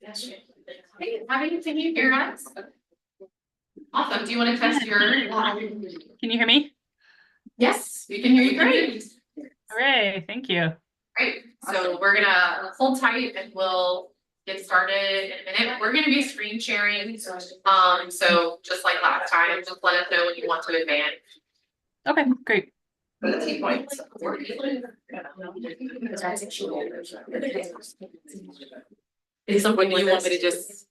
Hey, can you hear us? Awesome. Do you want to test your? Can you hear me? Yes, we can hear you great. Hooray, thank you. Great. So we're gonna hold tight and we'll get started in a minute. We're gonna be screen sharing. So just like last time, just let us know when you want to advance. Okay, great. For the T points. Is someone you want me to just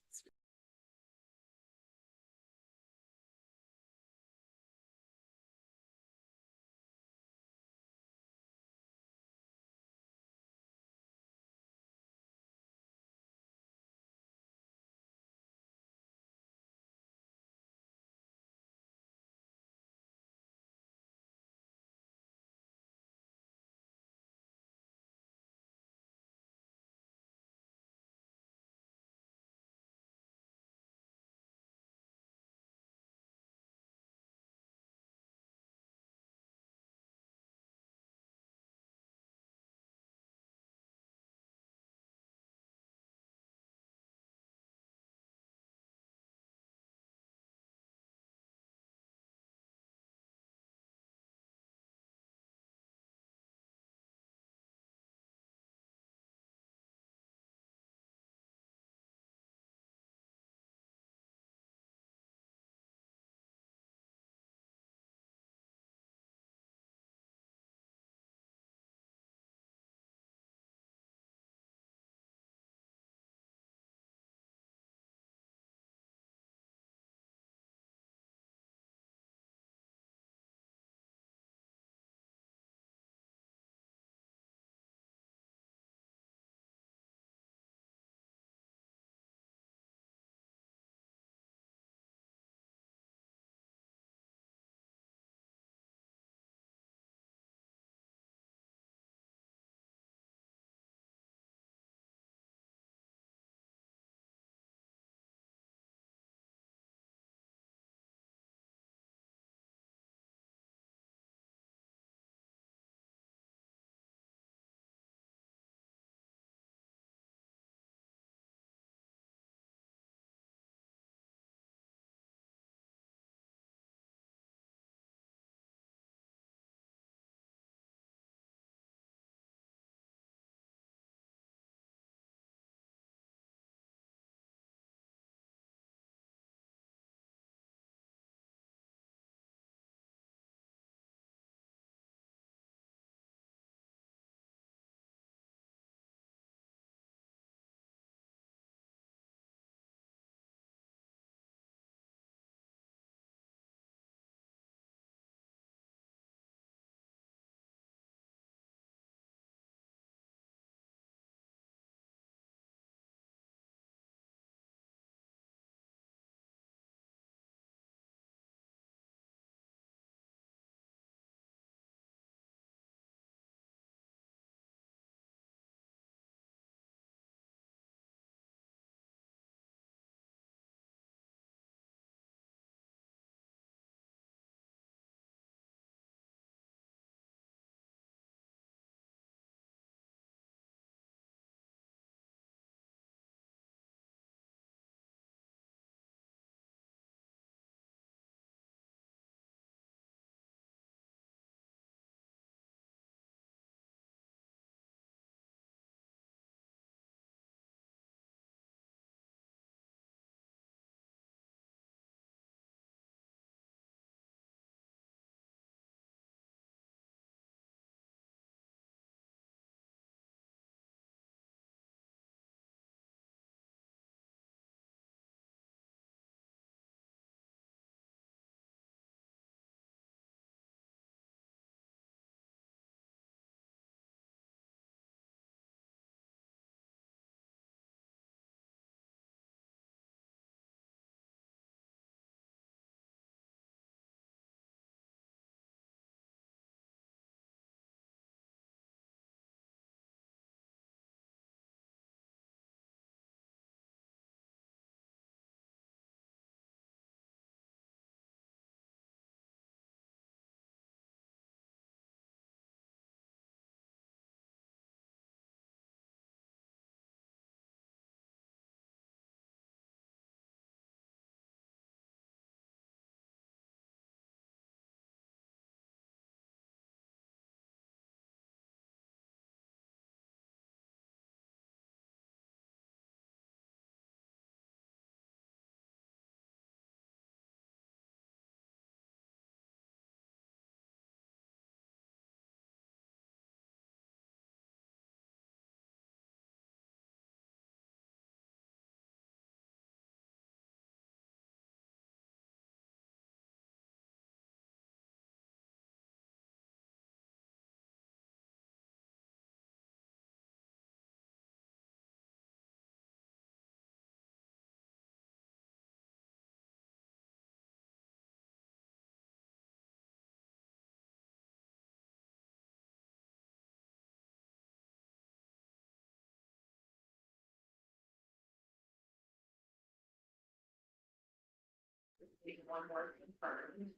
getting one more confirmed.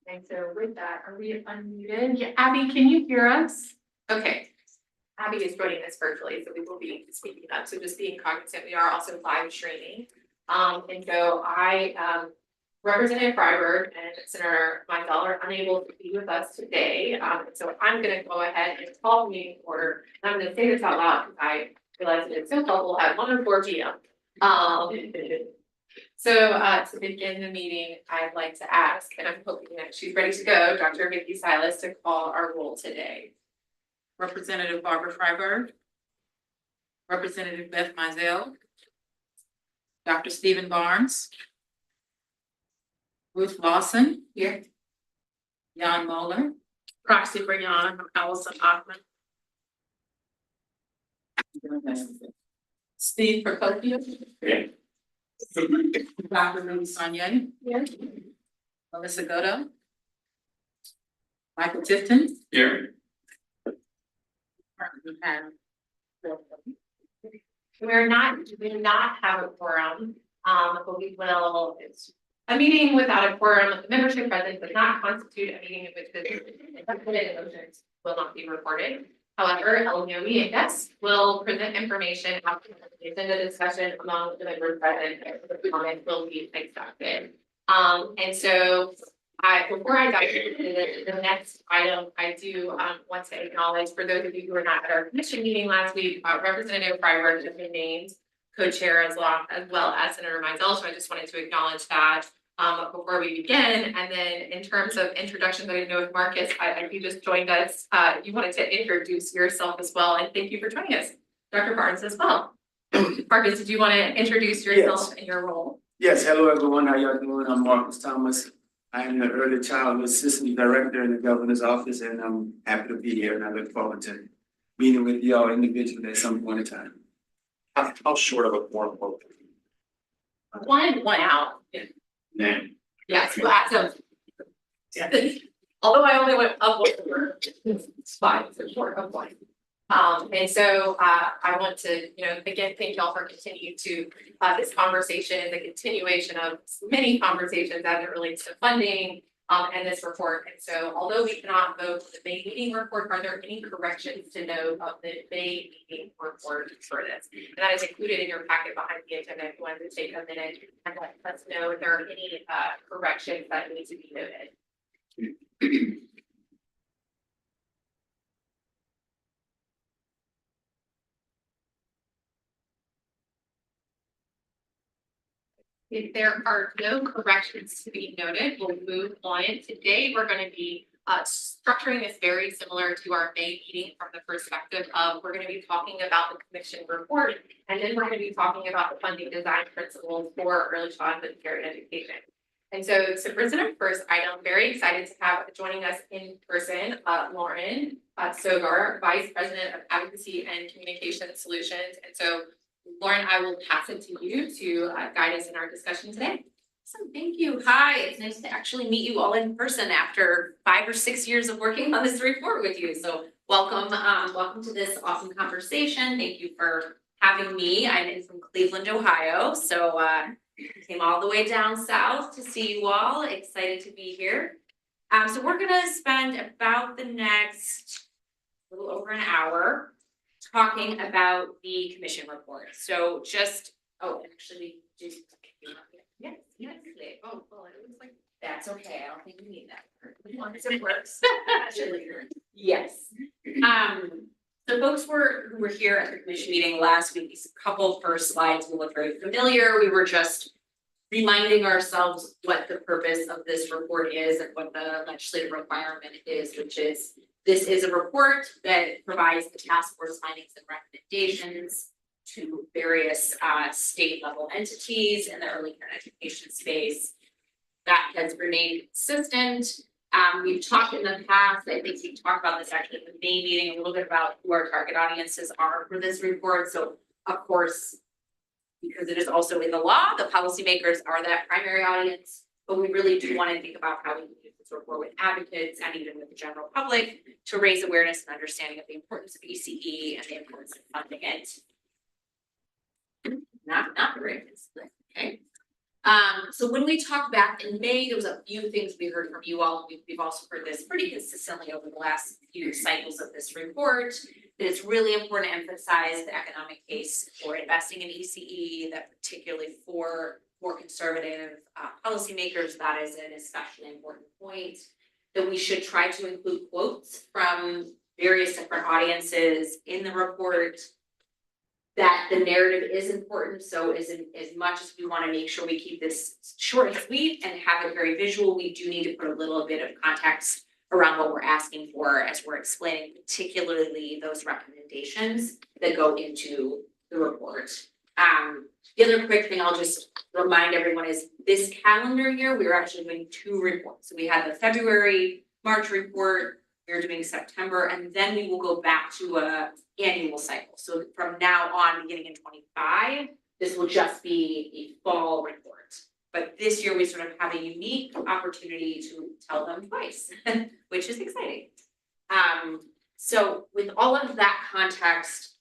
And so with that, are we unmuted? Yeah, Abby, can you hear us? Okay. Abby is joining us virtually, so we will be speaking up. So just being cognizant, we are also live streaming. And so Representative Freiberg and Senator Mizell are unable to be with us today. So I'm going to go ahead and call the meeting to order. And I'm going to say this out loud because I realize that it's so helpful at 1:04 p.m. To begin the meeting, I'd like to ask, and I'm hoping that she's ready to go, Dr. Vicki Silas to call our roll today. Representative Barbara Freiberg, Representative Beth Mizell, Dr. Stephen Barnes, Ruth Lawson. Here. Jan Moeller. Proxy for Jan, Allison Hoffman. Steve Procopio. Yeah. Dr. Louis Sonnier. Here. Melissa Godo. Michael Tifton. Here. We do not have a quorum, but we will, it's a meeting without a quorum, the membership present does not constitute a meeting in which the motions will not be recorded. However, LNOE and guests will present information after the agenda discussion among the members present, and the comment will be accepted. And so before I dive into the next item, I do want to acknowledge, for those of you who were not at our commission meeting last week, Representative Freiberg has been named co-chair as well as Senator Mizell. So I just wanted to acknowledge that before we begin. And then in terms of introductions, I didn't know if Marcus, you just joined us. You wanted to introduce yourself as well, and thank you for joining us. Dr. Barnes as well. Marcus, did you want to introduce yourself and your role? Yes, hello everyone, how y'all doing? I'm Marcus Thomas. I am the Early Childhood Assistant Director in the Governor's Office, and I'm happy to be here, and I look forward to meeting with y'all individually at some point in time. How short of a quorum will it be? One out. Nah. Yes, so although I only went up one over, it's fine, so short of one. And so I want to, again, thank y'all for continuing to this conversation, the continuation of many conversations as it relates to funding and this report. And so although we cannot vote the May meeting report, are there any corrections to note of the May meeting report for this? And that is included in your packet behind the agenda. If you wanted to take a minute and let us know if there are any corrections that need to be noted. If there are no corrections to be noted, we'll move on. Today, we're going to be structuring this very similar to our May meeting from the perspective of we're going to be talking about the commission report, and then we're going to be talking about the funding design principles for early childhood care and education. And so to present our first item, very excited to have joining us in person, Lauren Sogar, Vice President of Advocacy and Communication Solutions. And so Lauren, I will pass it to you to guide us in our discussion today. Awesome, thank you. Hi, it's nice to actually meet you all in person after 5 or 6 years of working on this report with you. So welcome, welcome to this awesome conversation. Thank you for having me. I'm in from Cleveland, Ohio. So came all the way down south to see you all. Excited to be here. So we're gonna spend about the next little over an hour talking about the commission report. So just, actually, just, yes, oh, well, it was like, that's okay, I don't think we need that. As long as it works. Yes. So folks who were here at the commission meeting last week, these couple first slides will look very familiar. We were just reminding ourselves what the purpose of this report is and what the legislative requirement is, which is this is a report that provides the task force findings and recommendations to various state level entities in the early care education space. That has remained consistent. We've talked in the past, I think we talked about this actually at the May meeting, a little bit about who our target audiences are for this report. So of course, because it is also in the law, the policymakers are that primary audience, but we really do want to think about how we can use this report with advocates and even with the general public to raise awareness and understanding of the importance of ECE and the importance of funding it. Not the right, okay. So when we talked back in May, there was a few things we heard from you all. We've also heard this pretty consistently over the last few cycles of this report. That it's really important to emphasize the economic case for investing in ECE, that particularly for more conservative policymakers, that is an especially important point. That we should try to include quotes from various different audiences in the report. That the narrative is important, so as much as we want to make sure we keep this short and sweet and have it very visual, we do need to put a little bit of context around what we're asking for as we're explaining particularly those recommendations that go into the report. The other quick thing I'll just remind everyone is this calendar year, we were actually doing 2 reports. So we had the February, March report, we're doing September, and then we will go back to a annual cycle. So from now on, beginning in 25, this will just be a fall report. But this year we sort of have a unique opportunity to tell them twice, which is exciting. So with all of that context,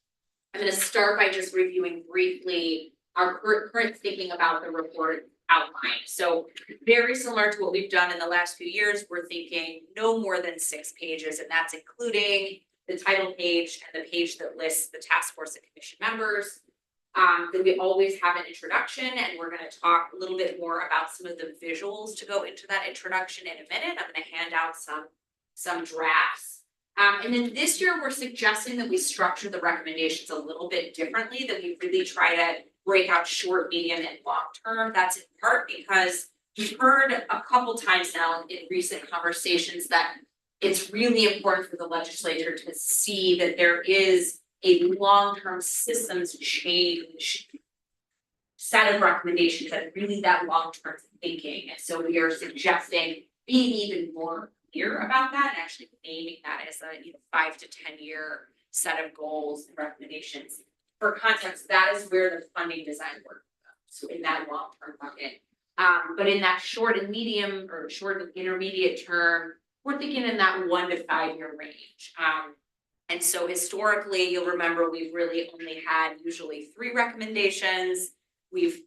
I'm going to start by just reviewing briefly our current thinking about the report outline. So very similar to what we've done in the last few years, we're thinking no more than 6 pages, and that's including the title page and the page that lists the task force and commission members. Then we always have an introduction, and we're going to talk a little bit more about some of the visuals to go into that introduction in a minute. I'm going to hand out some drafts. And then this year we're suggesting that we structure the recommendations a little bit differently, that we really try to break out short, medium, and long term. That's in part because we've heard a couple times now in recent conversations that it's really important for the legislature to see that there is a long-term systems change set of recommendations that really that long-term thinking. And so we are suggesting being even more clear about that and actually naming that as a 5 to 10 year set of goals and recommendations. For context, that is where the funding design work goes. So in that long-term bucket. But in that short and medium or short and intermediate term, we're thinking in that 1 to 5 year range. And so historically, you'll remember we've really only had usually 3 recommendations. We've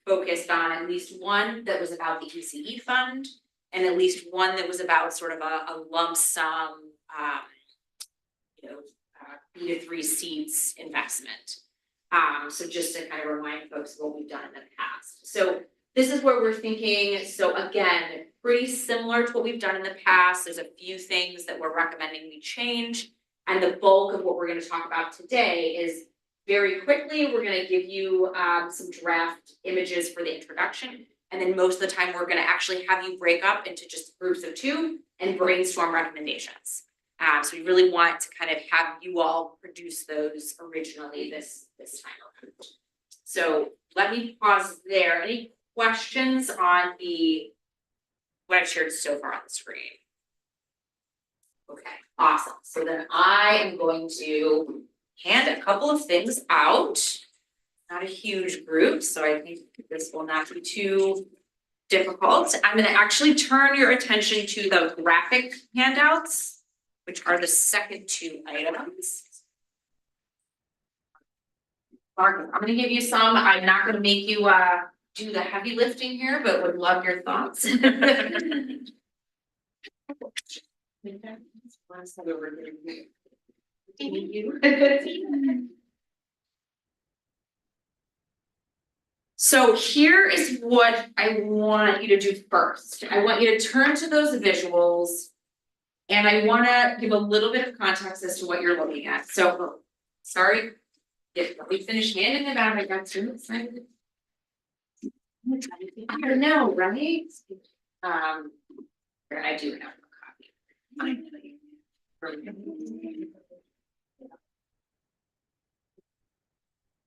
focused on at least one that was about the ECE fund, and at least one that was about sort of a lump sum, B to 3 seats investment. So just to kind of remind folks of what we've done in the past. So this is where we're thinking. So again, pretty similar to what we've done in the past. There's a few things that we're recommending we change. And the bulk of what we're going to talk about today is very quickly, we're going to give you some draft images for the introduction. And then most of the time, we're going to actually have you break up into just groups of 2 and brainstorm recommendations. So we really want to kind of have you all produce those originally this time around. So let me pause there. Any questions on what I've shared so far on the screen? Okay, awesome. So then I am going to hand a couple of things out. Not a huge group, so I think this will not be too difficult. I'm going to actually turn your attention to the graphic handouts, which are the second 2 items. Mark, I'm going to give you some. I'm not going to make you do the heavy lifting here, but would love your thoughts. So here is what I want you to do first. I want you to turn to those visuals, and I want to give a little bit of context as to what you're looking at. So, sorry, let me finish handing them out. I got too excited. I don't know, right? I do have a copy.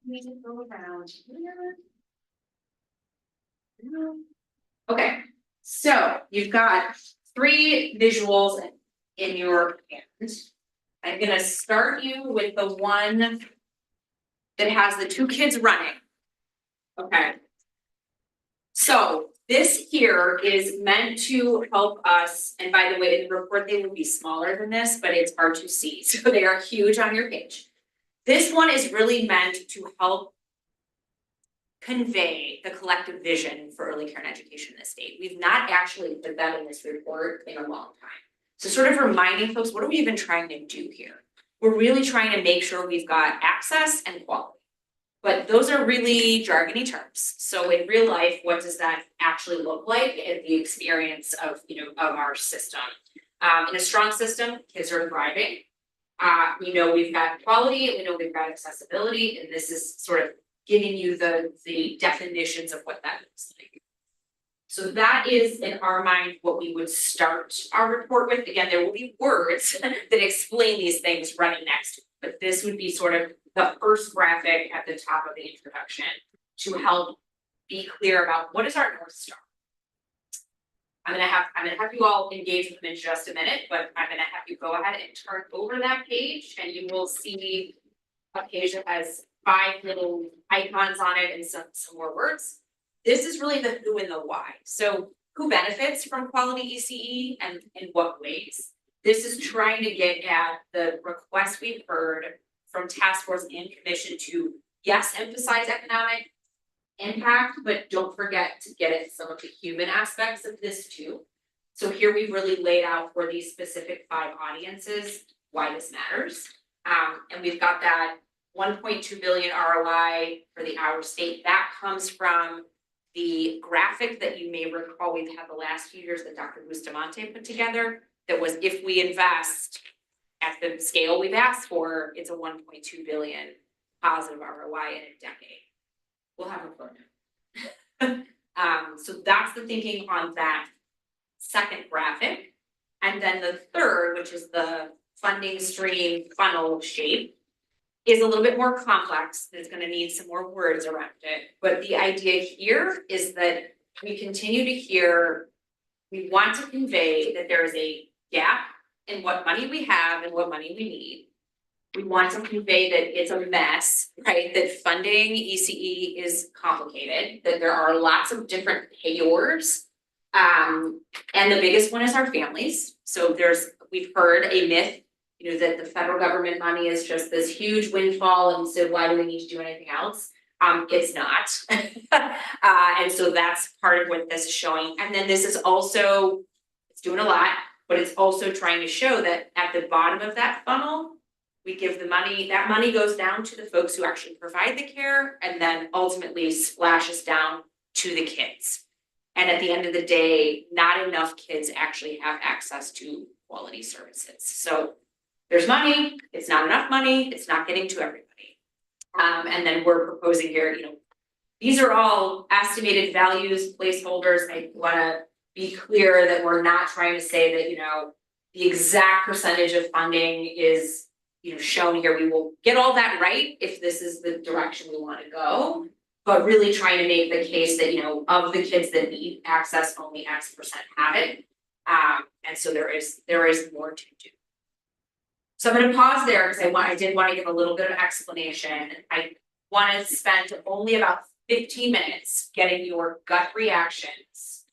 We can go around here. Okay, so you've got 3 visuals in your hand. I'm gonna start you with the one that has the 2 kids running. Okay. So this here is meant to help us, and by the way, in the report they will be smaller than this, but it's hard to see, so they are huge on your page. This one is really meant to help convey the collective vision for early care and education in the state. We've not actually put that in this report in a long time. So sort of reminding folks, what are we even trying to do here? We're really trying to make sure we've got access and quality. But those are really jargony terms. So in real life, what does that actually look like in the experience of, of our system? In a strong system, kids are thriving. We know we've got quality, we know we've got accessibility, and this is sort of giving you the definitions of what that looks like. So that is, in our mind, what we would start our report with. Again, there will be words that explain these things running next to it, but this would be sort of the first graphic at the top of the introduction to help be clear about what is our North Star. I'm gonna have you all engage with them in just a minute, but I'm gonna have you go ahead and turn over that page and you will see a page that has 5 little icons on it and some more words. This is really the who and the why. So who benefits from quality ECE and in what ways? This is trying to get at the request we've heard from task force and commission to, yes, emphasize economic impact, but don't forget to get at some of the human aspects of this too. So here we've really laid out for these specific 5 audiences why this matters. And we've got that 1.2 billion ROI for the our state. That comes from the graphic that you may recall we've had the last few years that Dr. Bustamante put together. That was, if we invest at the scale we've asked for, it's a 1.2 billion positive ROI in a decade. We'll have a footnote. So that's the thinking on that second graphic. And then the third, which is the funding stream funnel shape, is a little bit more complex. It's going to need some more words around it. But the idea here is that we continue to hear, we want to convey that there is a gap in what money we have and what money we need. We want to convey that it's a mess, right? That funding ECE is complicated, that there are lots of different payors. And the biggest one is our families. So we've heard a myth, that the federal government money is just this huge windfall, and so why do we need to do anything else? It's not. And so that's part of what this is showing. And then this is also, it's doing a lot, but it's also trying to show that at the bottom of that funnel, we give the money, that money goes down to the folks who actually provide the care, and then ultimately splashes down to the kids. And at the end of the day, not enough kids actually have access to quality services. So there's money, it's not enough money, it's not getting to everybody. And then we're proposing here, these are all estimated values, placeholders. I wanna be clear that we're not trying to say that, the exact percentage of funding is, shown here. We will get all that right if this is the direction we wanna go, but really trying to make the case that, of the kids that need access, only X% have it. And so there is more to do. So I'm gonna pause there because I did want to give a little bit of explanation. I want to spend only about 15 minutes getting your gut reactions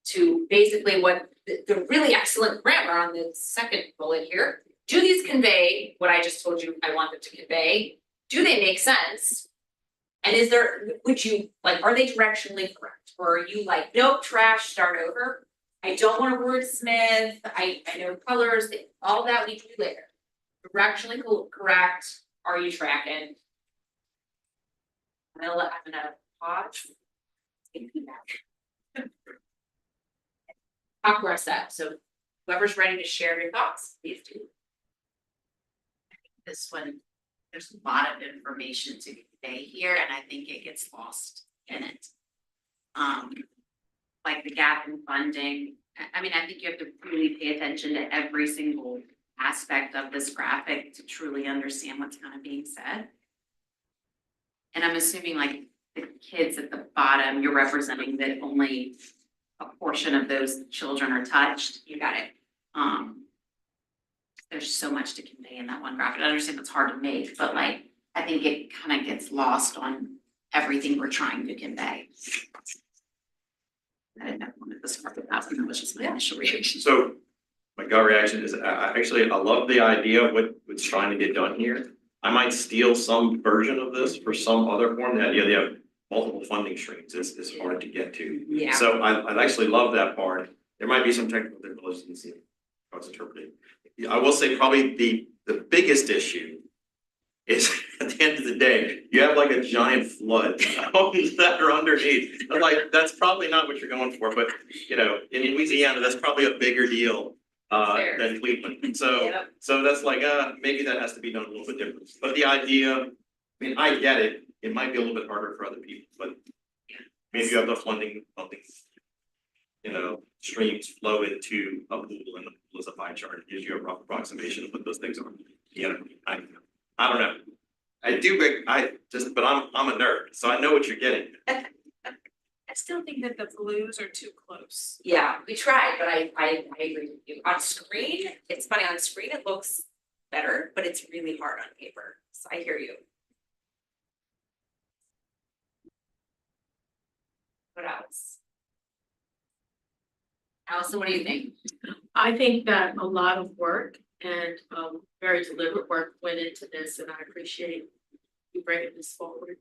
to basically what the really excellent grammar on the second bullet here. Do these convey what I just told you I want them to convey? Do they make sense? And are they directionally correct? Or are you like, nope, trash, start over? I don't want to wordsmith, I know colors, all that we do later. Directionally correct, are you tracking? I'm gonna pause. Talk where I said, so whoever's ready to share your thoughts, please do. This one, there's a lot of information to convey here, and I think it gets lost in it. Like the gap in funding. I think you have to really pay attention to every single aspect of this graphic to truly understand what's kind of being said. And I'm assuming like the kids at the bottom, you're representing that only a portion of those children are touched. You got it. There's so much to convey in that one graphic. I understand it's hard to make, but I think it kind of gets lost on everything we're trying to convey. I didn't know what this part about, that was just my initial reaction. So my gut reaction is, I love the idea of what's trying to get done here. I might steal some version of this for some other form. The idea they have multiple funding streams is hard to get to. Yeah. So I actually love that part. There might be some technical difficulties in how it's interpreted. I will say probably the biggest issue is at the end of the day, you have like a giant flood that are underneath. I'm like, that's probably not what you're going for, but you know, in Louisiana, that's probably a bigger deal Fair. than Cleveland. So Yep. so that's like, maybe that has to be done a little bit different. But the idea, I mean, I get it. It might be a little bit harder for other people, but maybe you have the funding, you know, streams flow into a pool and the pool is a pie chart. It gives you a rough approximation of what those things are. You know, I don't know. But I'm a nerd, so I know what you're getting. I still think that the blues are too close. Yeah, we tried, but I agree with you. On screen, it's funny, on screen it looks better, but it's really hard on paper. So I hear you. What else? Allison, what do you think? I think that a lot of work and very deliberate work went into this, and I appreciate you bringing this forward.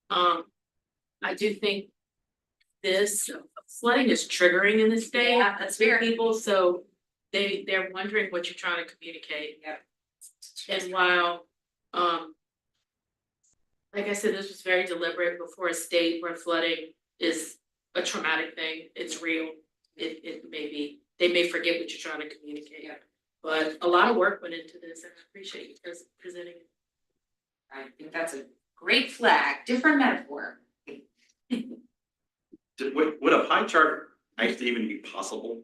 I do think this flooding is triggering in the state. Yeah, that's for fair. people, so they're wondering what you're trying to communicate. Yep. And while, like I said, this was very deliberate before a state where flooding is a traumatic thing, it's real. It may be, they may forget what you're trying to communicate. Yep. But a lot of work went into this, and I appreciate you presenting it. I think that's a great flag, different metaphor. Would a pie chart actually even be possible?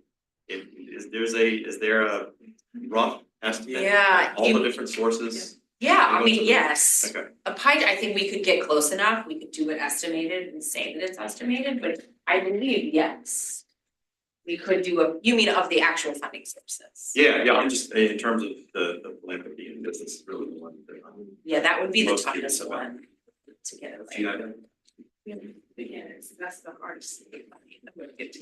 Is there a rough estimate? Yeah, All the you- different sources? Yeah, I Go mean, to- yes, Okay, a pie, I think we could get close enough, we could do it estimated and say that it's estimated, but I believe, yes. We could do you mean of the actual funding sources? yeah, I'm just, in terms of the philanthropy, and this is really the one that I'm. Yeah, that would be the Most curious toughest about. one to get it right. See, I don't- Again, that's the hardest thing.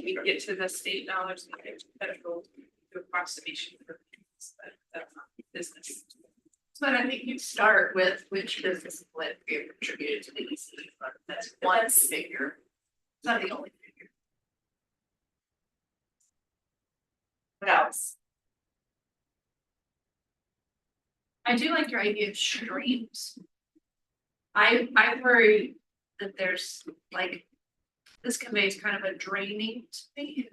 We get to the state dollars, we get to federal approximation for that's not business. But I think you start with which business would be contributed to the ECCE fund. That's one figure. It's not the only figure. What else? I do like your idea of streams. I worry that there's like, this conveys kind of a draining to me.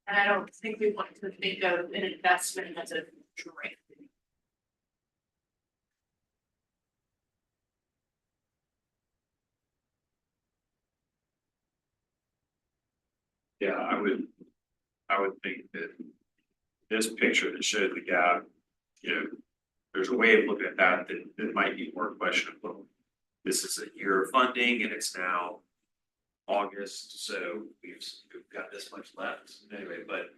And I don't think we want to think of an investment as a drain. Yeah, I would think that this picture that showed the gap, you know, there's a way of looking at that that might be more questionable. This is a year of funding and it's now August, so we've got this much left anyway, but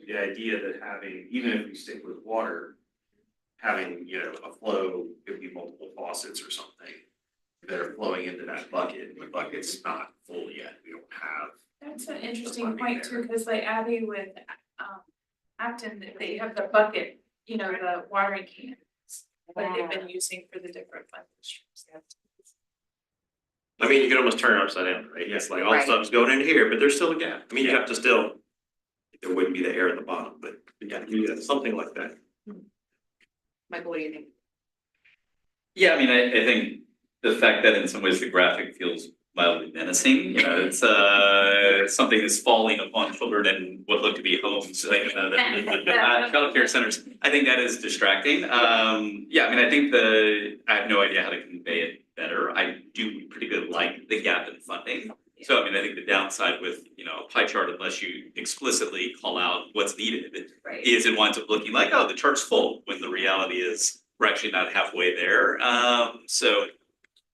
the idea that having, even if we stick with water, having, you know, a flow, it would be multiple faucets or something that are flowing into that bucket, and the bucket's not full yet, we don't have. That's an interesting point too, because like Abby with Acton, they have the bucket, you know, the watering cans. That they've been using for the different funding streams. I mean, you could almost turn it upside down, right? It's like all the Right. stuff's going in here, but there's still a gap. I mean, you Yeah. have to still, there wouldn't be the air at the bottom, but yeah, something like that. Michael, what do you think? Yeah, I mean, I think the fact that in some ways the graphic feels mildly menacing, you know, it's something that's falling upon children in what look to be homes, like, you know, childcare centers. I think that is distracting. Yeah, I mean, I think I have no idea how to convey it better. I do pretty good like the gap in funding. So, I mean, I think the downside with, you know, a pie chart, unless you explicitly call out what's needed, Right. is it winds up looking like, oh, the chart's full, when the reality is we're actually not halfway there. So I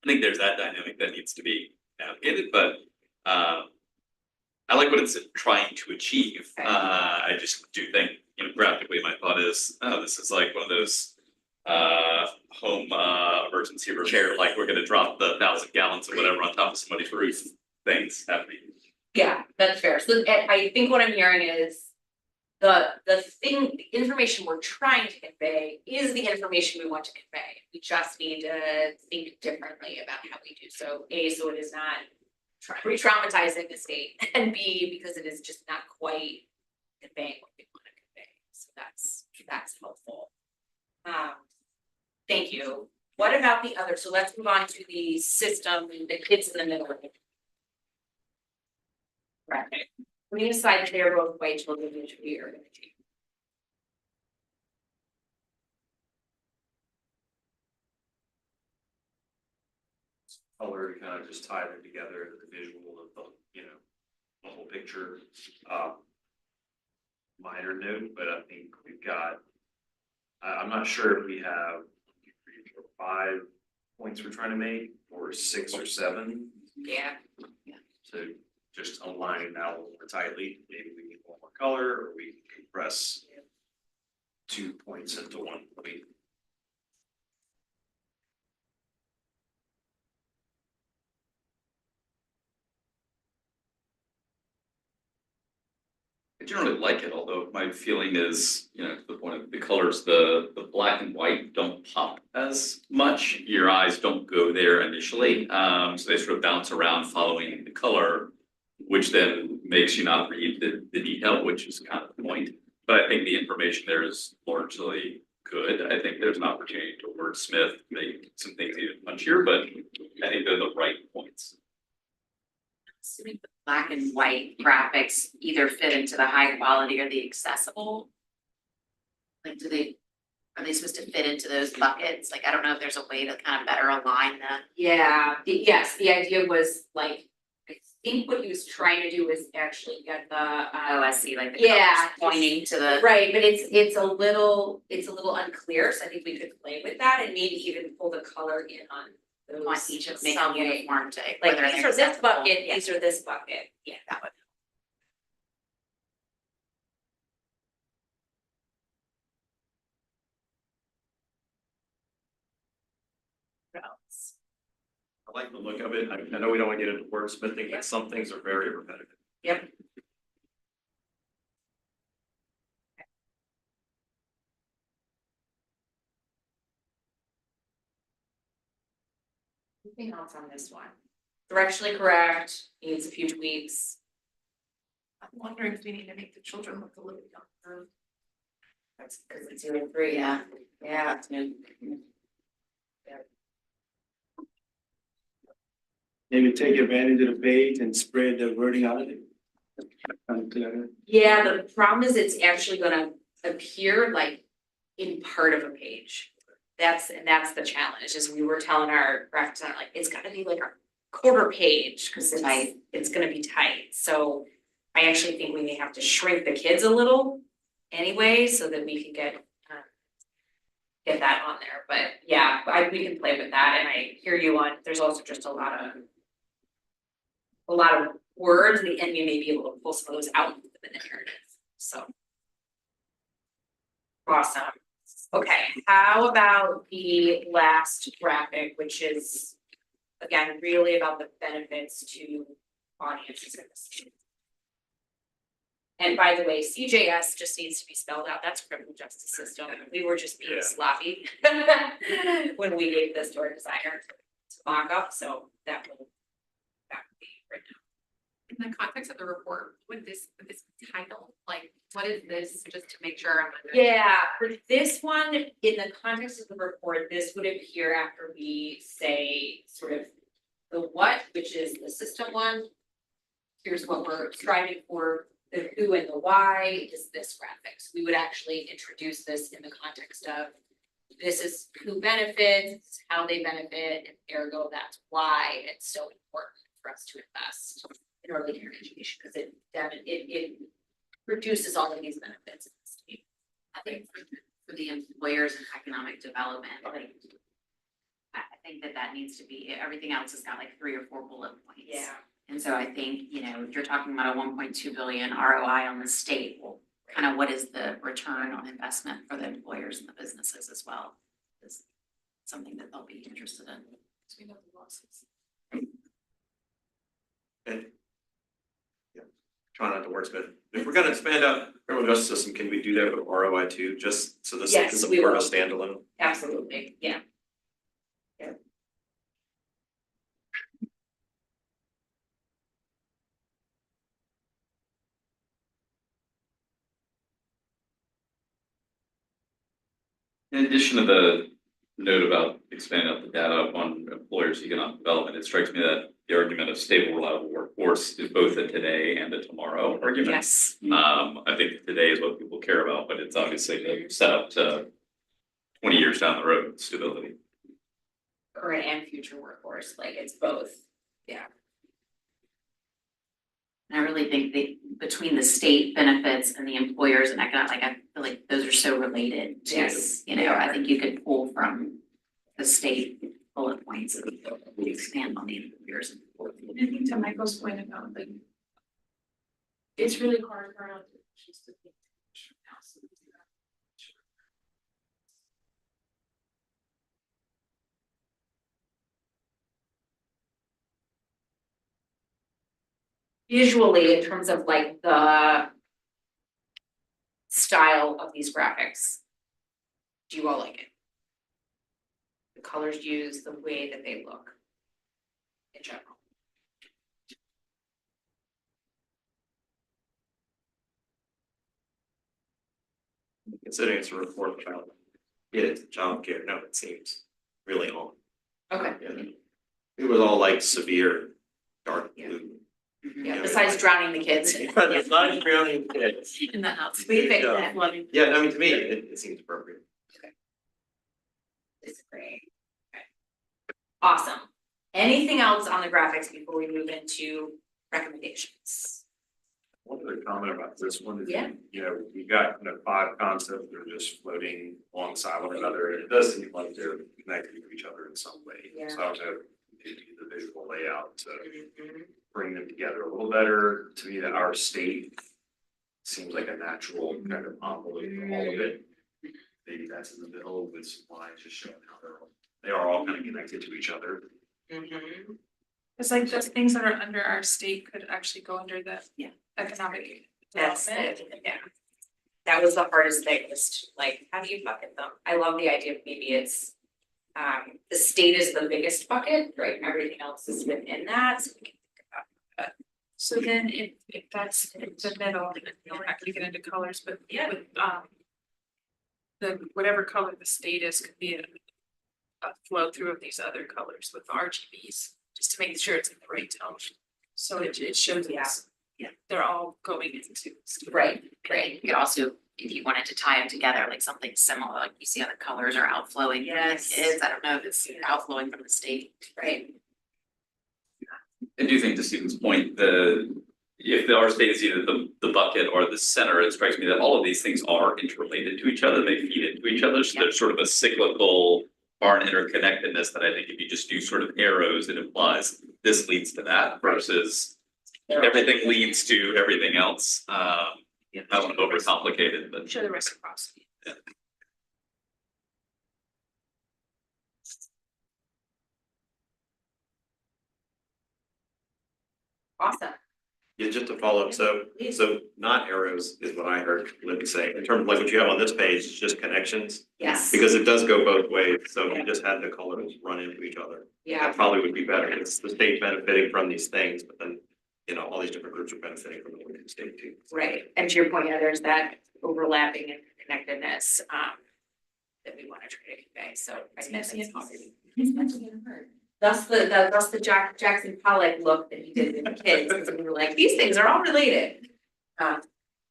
think there's that dynamic that needs to be navigated, but I like what it's trying to achieve. I just do think, you know, graphically, my thought is, oh, this is like one of those home emergency repair, like we're gonna drop the 1,000 gallons or whatever on top of somebody's roof things happening. Yeah, that's fair. So I think what I'm hearing is the information we're trying to convey is the information we want to convey. We just need to think differently about how we do so. A, so it is not re-traumatizing the state, and B, because it is just not quite conveying what we want to convey. So that's helpful. Thank you. What about the other? So let's move on to the system, the kids in the middle. Right. Putting aside that they are both white children, which we are going to change. Color to kind of just tie them together, the visual of the, you know, the whole picture. Minor note, but I think we've got, I'm not sure if we have 5 points we're trying to make, or 6 or 7. Yeah. So just aligning that a little more tightly, maybe we need one more color, or we can compress 2 points into 1 point. I generally like it, although my feeling is, you know, to the point of the colors, the black and white don't pop as much. Your eyes don't go there initially, so they sort of bounce around following the color, which then makes you not read the detail, which is kind of the point. But I think the information there is largely good. I think there's an opportunity to wordsmith, make some things even punchier, but I think they're the right points. Assuming the black and white graphics either fit into the high quality or the accessible. Like, are they supposed to fit into those buckets? Like, I don't know if there's a way to kind of better align the. Yeah, yes, the idea was like, I think what he was trying to do was actually get the, Oh, I see, like the yeah, colors pointing to the. right, but it's a little unclear, so I think we could play with that and maybe even pull the color in on those. Want each of make some them way. uniform to. Like, whether these they're are this accessible. bucket, Yeah. these are this bucket, yeah, that would. What else? I like the look of it. I know we don't want to get into wordsmithing, Yeah. but some things are very repetitive. Yep. Anything else on this one? Directionally correct, needs a few tweaks. I'm wondering if we need to make the children look a little younger. That's because it's 0 and 3, Yeah. yeah. That's new. Maybe take advantage of the page and spread the wording out of it. Kind of clear. Yeah, the problem is it's actually gonna appear like in part of a page. That's the challenge, is we were telling our graphic designer, like, it's gotta be like a quarter page, cause it's gonna be tight, so. I actually think we may have to shrink the kids a little anyway, so that we can get that on there, but yeah, we can play with that, and I hear you on, there's also just a lot of words, and you may be able to pull some of those out in the narrative, so. Awesome. Okay, how about the last graphic, which is, again, really about the benefits to audiences in the state. And by the way, CJS just needs to be spelled out, that's criminal justice system, we were just being Yeah. sloppy when we gave this to our designer to mock up, so that will be written out. In the context of the report, would this title, like, what is this, just to make sure I'm under. Yeah, for this one, in the context of the report, this would appear after we say sort of the what, which is the system one. Here's what we're striving for, the who and the why is this graphics. We would actually introduce this in the context of this is who benefits, how they benefit, and ergo that's why it's so important for us to invest in early care education, because it produces all of these benefits in the state. I think for the employers and economic development, like. I think that needs to be, everything else has got like 3 or 4 bullet points. And so I think, you know, if you're talking about a 1.2 billion ROI on the state, well, kind of what is the return on investment for the employers and the businesses as well? Is something that they'll be interested in. So we know the losses. And try not to wordsmith. If we're gonna expand out criminal justice system, can we do that with ROI too, just so this Yes, is we more of a will. standalone? Absolutely, yeah. In addition to the note about expanding out the data on employers' economic development, it strikes me that the argument of stable, reliable workforce is both a today and a tomorrow argument. Yes. I think today is what people care about, but it's obviously the setup to 20 years down the road, stability. Current and future workforce, like it's both, yeah. And I really think that between the state benefits and the employers and economic, like I feel like those are so related to, Yes, you they know, I are. think you could pull from the state bullet points and expand on the employers. I think to Michael's point about like. It's really hard for our elections to think. Visually, in terms of like the style of these graphics. Do you all like it? The colors used, the way that they look in general. Considering it's a report about kids, childcare, no, it seems really on. Okay. Yeah. It was all like severe dark Yeah. blue. Yeah, besides drowning the kids. It's not drowning kids. In the house. We fixed that. Yeah, I mean, to me, it seems appropriate. It's great. Okay. Awesome. Anything else on the graphics before we move into recommendations? One other comment about this one is, Yeah. you know, we got, 5 concepts that are just floating alongside one another, and it does seem like they're connected to each other in some way. Yeah. So I was gonna do the visual layout to bring them together a little better. To me, that our state seems like a natural kind of envelope for all of it. Maybe that's in the middle with some lines just showing how they are all kind of connected to each other. Mhm. It's like those things that are under our state could actually go under the economic That's development. it, yeah. That was the hardest thing, was to, like, how do you bucket them? I love the idea of maybe it's the state is the biggest bucket, right? Everything else is within that, so we can think about that. So then if that's in the middle, and we're not gonna get into colors, but with the whatever color the state is could be a flow through of these other colors with RGBs, just to make sure it's in the right tone. So it shows us, they're all going into. Right, Right, you could also, if you wanted to tie them together, like something similar, like you see how the colors are outflowing from the Yes. kids, I don't know if it's outflowing from the state. right. I do think to Stephen's point, if our state is either the bucket or the center, it strikes me that all of these things are interrelated to each other, they feed into each other, so there's sort of a cyclical or an interconnectedness that I think if you just do sort of arrows, it implies this leads to that versus everything leads to everything else. I don't want to overcomplicate it, but. Show the reciprocity. Awesome. Yeah, just to follow up, so not arrows is what I heard Libby say, in terms of like what you have on this page, it's just connections. Yes. Because it does go both ways, so if you just had the colors run into each other, Yeah, that probably would be better, it's the state benefiting from these things, but then, all these different groups are benefiting from the work in the state too. right. And to your point, there's that overlapping and connectedness that we want to try to convey, so I think that's already. Thus the Jackson Pollock look that he did with the kids, because we were like, these things are all related.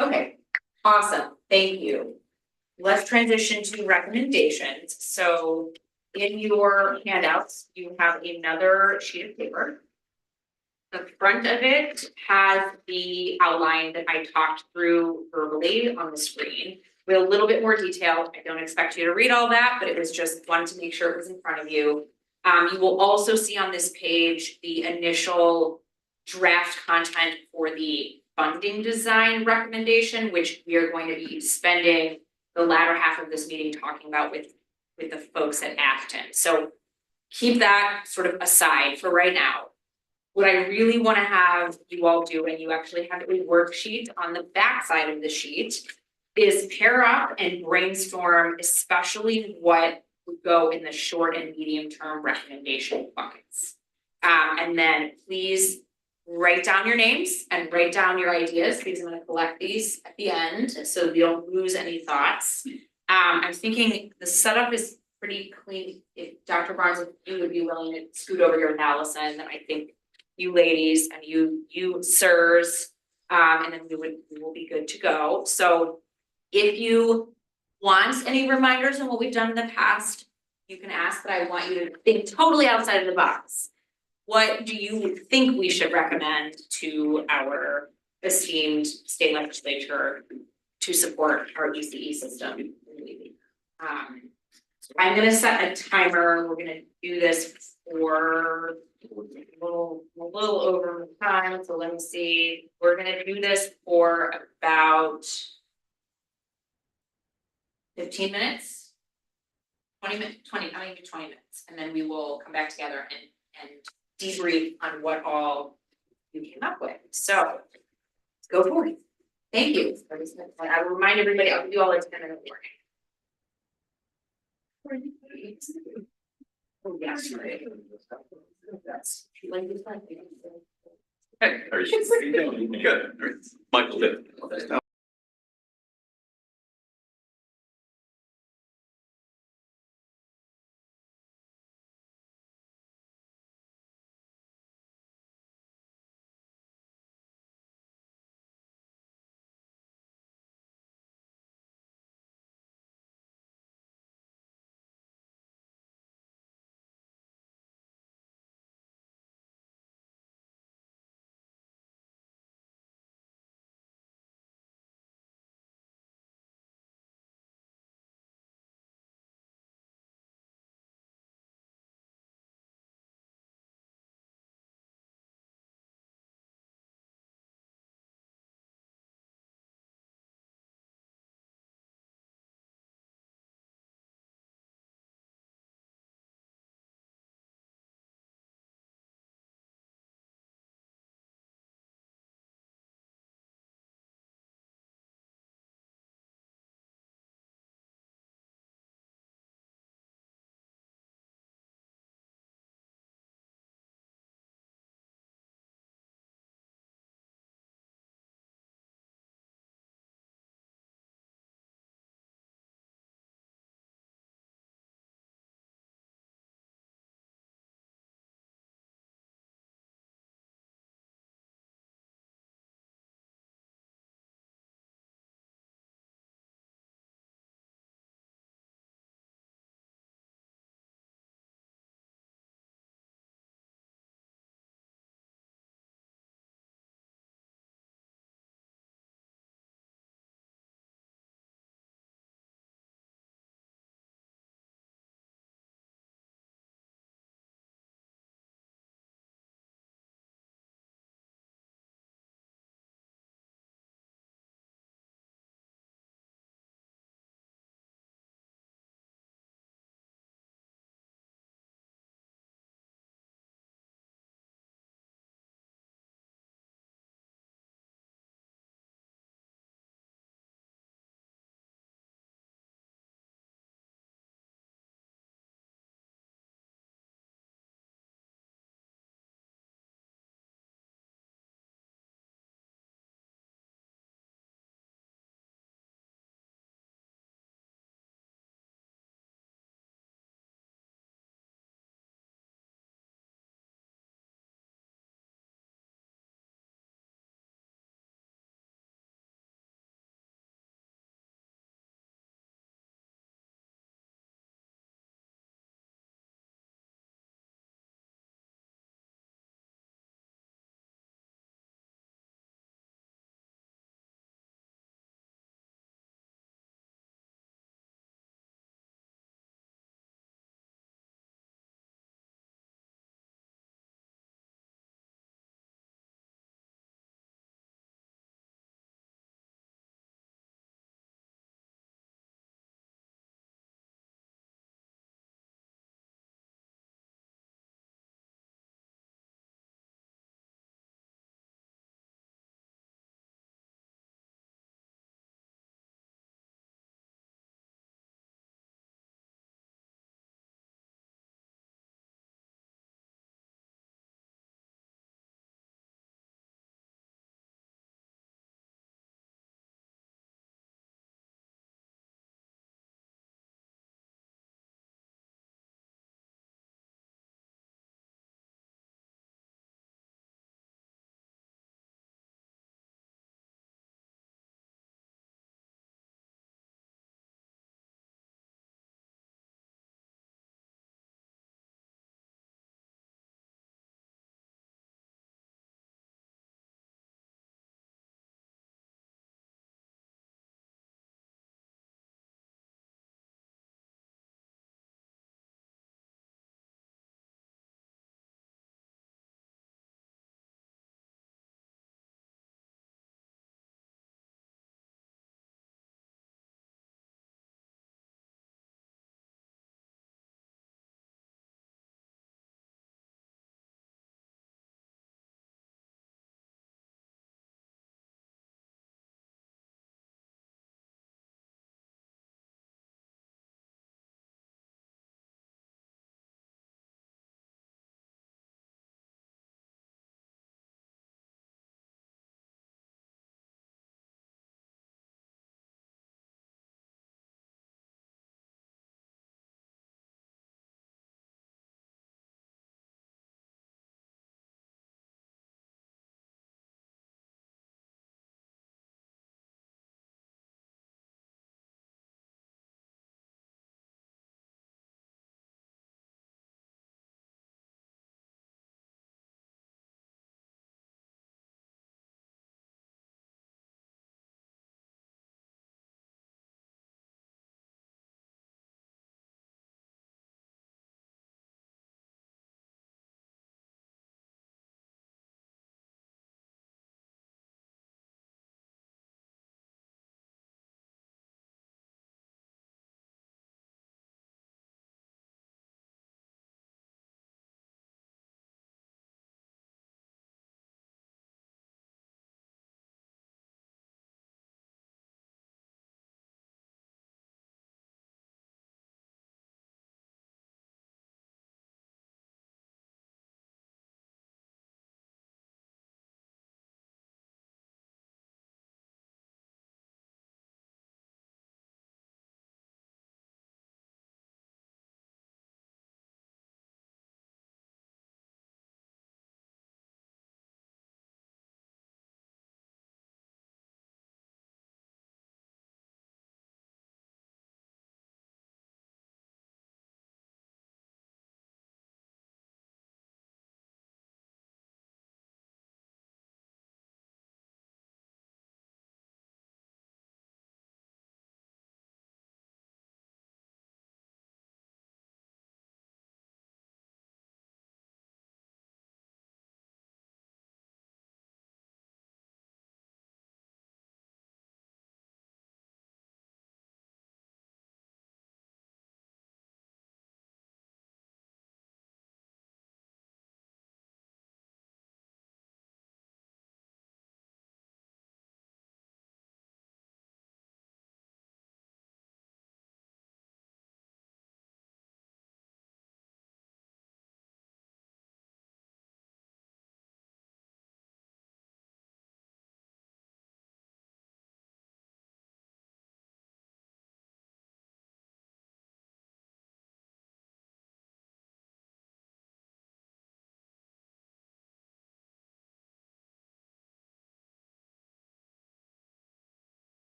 Okay, awesome, thank you. Let's transition to recommendations. So in your handouts, you have another sheet of paper. The front of it has the outline that I talked through verbally on the screen with a little bit more detail. I don't expect you to read all that, but it was just wanted to make sure it was in front of you. You will also see on this page the initial draft content for the funding design recommendation, which we are going to be spending the latter half of this meeting talking about with the folks at Afton. So keep that sort of aside for right now. What I really wanna have you all do, and you actually have a worksheet on the back side of the sheet, is pair up and brainstorm, especially what would go in the short and medium term recommendation buckets. And then please write down your names and write down your ideas, because I'm gonna collect these at the end, so we don't lose any thoughts. I'm thinking the setup is pretty clean. If Dr. Barnes, if you would be willing to scoot over your Allison, then I think you ladies and you sirs, and then we will be good to go. So if you want any reminders on what we've done in the past, you can ask, but I want you to think totally outside of the box. What do you think we should recommend to our esteemed state legislature to support our ECE system? I'm gonna set a timer. We're gonna do this for a little over time, so let me see. We're gonna do this for about 15 minutes. 20 minutes, I'm gonna do 20 minutes, and then we will come back together and debrief on what all you came up with. So let's go for it. Thank you. I will remind everybody, I'll do all a 10-minute warning. Oh, yes, right. That's. Hey, are you? Good, all right. Michael did.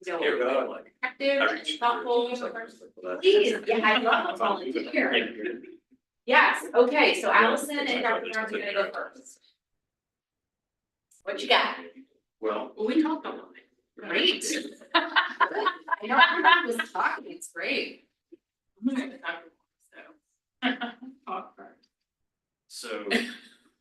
you know, active and thoughtful. Please, yeah, I love volunteer. Yes, okay, so Allison and Dr. Jones are gonna go first. What you got? Well, Well, we talked about it. Great. I know everyone was talking, it's great. so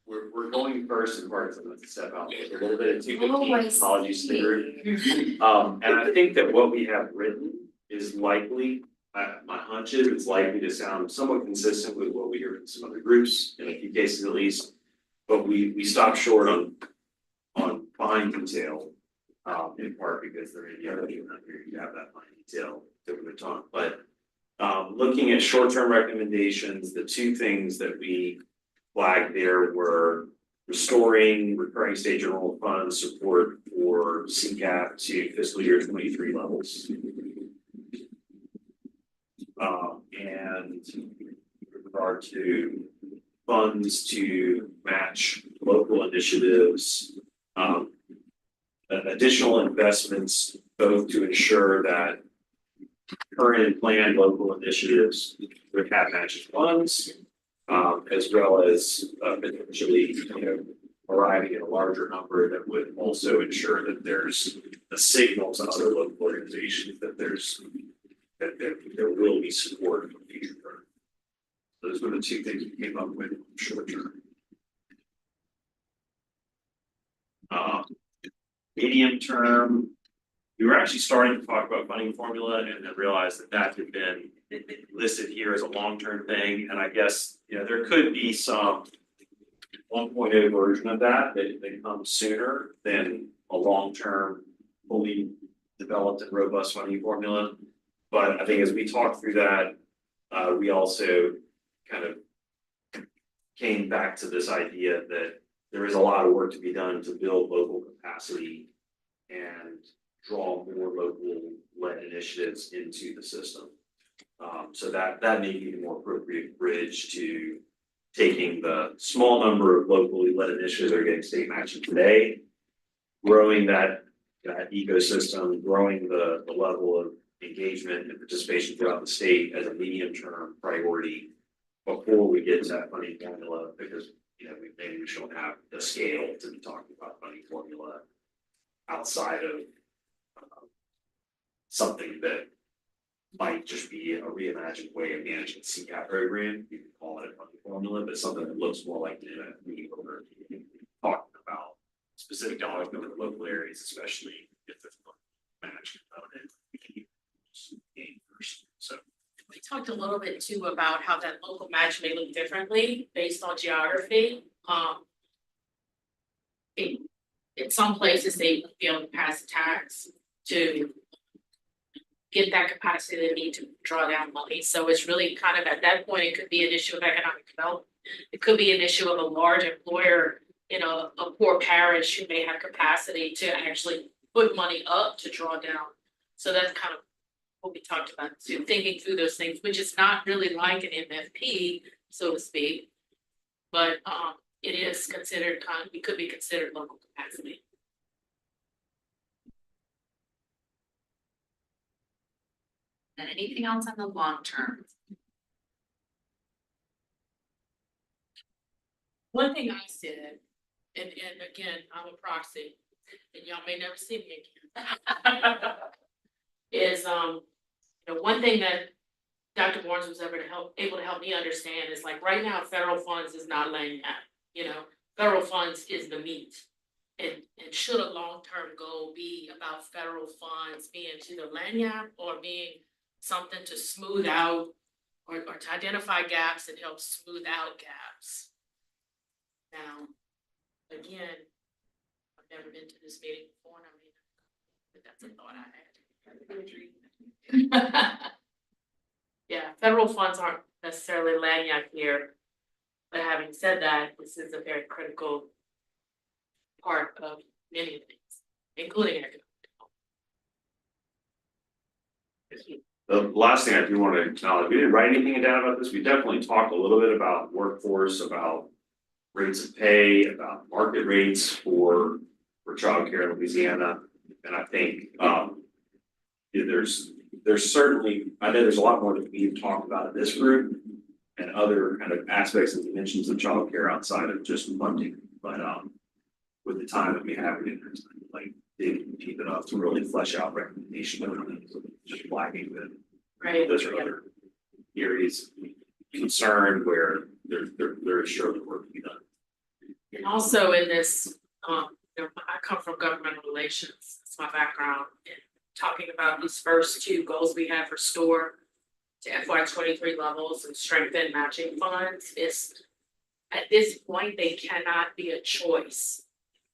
we're going first and part of the step out, a little bit of two Oh, I fifteen, apologies to the group. see. And I think that what we have written is likely, my hunch is it's likely to sound somewhat consistent with what we hear from some other groups, in a few cases at least. But we stopped short on fine detail, in part because there may be other people out here who have that fine detail that we would talk, but. Looking at short-term recommendations, the two things that we flagged there were restoring recurring state general fund support for CCAP to fiscal year 23 levels. And with regard to funds to match local initiatives, additional investments, both to ensure that current and planned local initiatives with cap matching funds, as well as potentially, arriving at a larger number that would also ensure that there's a signal to other local organizations that there will be support for future growth. Those were the two things we came up with short term. Medium term, we were actually starting to talk about funding formula and then realized that that had been listed here as a long-term thing. And I guess, there could be some 1.0 version of that comes sooner than a long-term, fully developed and robust funding formula. But I think as we talked through that, we also kind of came back to this idea that there is a lot of work to be done to build local capacity and draw more local led initiatives into the system. So that may be the more appropriate bridge to taking the small number of locally led initiatives that are getting state matching today, growing that ecosystem, growing the level of engagement and participation throughout the state as a medium-term priority before we get to that funding formula, because maybe we shouldn't have the scale to be talking about funding formula outside of something that might just be a reimagined way of managing the CCAP program. You can call it a funding formula, but something that looks more like we're talking about specific dollars going to local areas, especially if there's a match component. So We talked a little bit too about how that local match may look differently based on geography. In some places, they be able to pass a tax to get that capacity they need to draw down money. So it's really kind of at that point, it could be an issue of economic development. It could be an issue of a large employer in a poor parish who may have capacity to actually put money up to draw down. So that's kind of what we talked about, so thinking through those things, which is not really like an MFP, so to speak. But it is considered it could be considered local capacity. And anything else on the long term? One thing I said, and again, I'm a proxy, and y'all may never see me again. Is one thing that Dr. Barnes was able to help me understand is like right now, federal funds is not laying out, federal funds is the meat. And should a long-term goal be about federal funds being to the lanyard or being something to smooth out or to identify gaps and help smooth out gaps? Now, again, I've never been to this meeting before, but that's a thought I had. Yeah, federal funds aren't necessarily lanyard here, but having said that, this is a very critical part of many things, including economic development. the last thing I do want to acknowledge, we didn't write anything down about this. We definitely talked a little bit about workforce, about rates of pay, about market rates for childcare in Louisiana. And I think, yeah, there's certainly, I know there's a lot more that we've talked about in this group and other kind of aspects and dimensions of childcare outside of just funding, but, with the time that we have, there's like digging deep enough to really flesh out recommendations, just flagging that Right. those are other areas of concern where there is sure work to be done. And also in this, I come from governmental relations, that's my background, and talking about these first two goals we have for STORE to FY 23 levels and strengthen matching funds is, at this point, they cannot be a choice.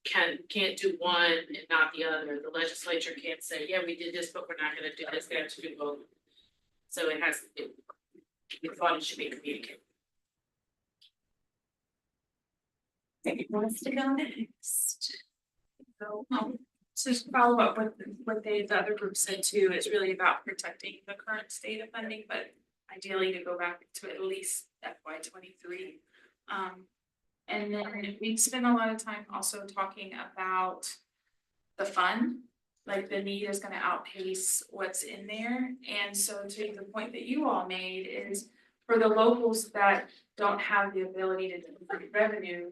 Can't do one and not the other. The legislature can't say, yeah, we did this, but we're not gonna do this, they have to do both. So we thought it should be communicated. Who wants to go next? So, to follow up with what the other group said too, is really about protecting the current state of funding, but ideally to go back to at least FY 23. And then we spent a lot of time also talking about the fund, like the need is gonna outpace what's in there. And so to the point that you all made is for the locals that don't have the ability to generate revenue,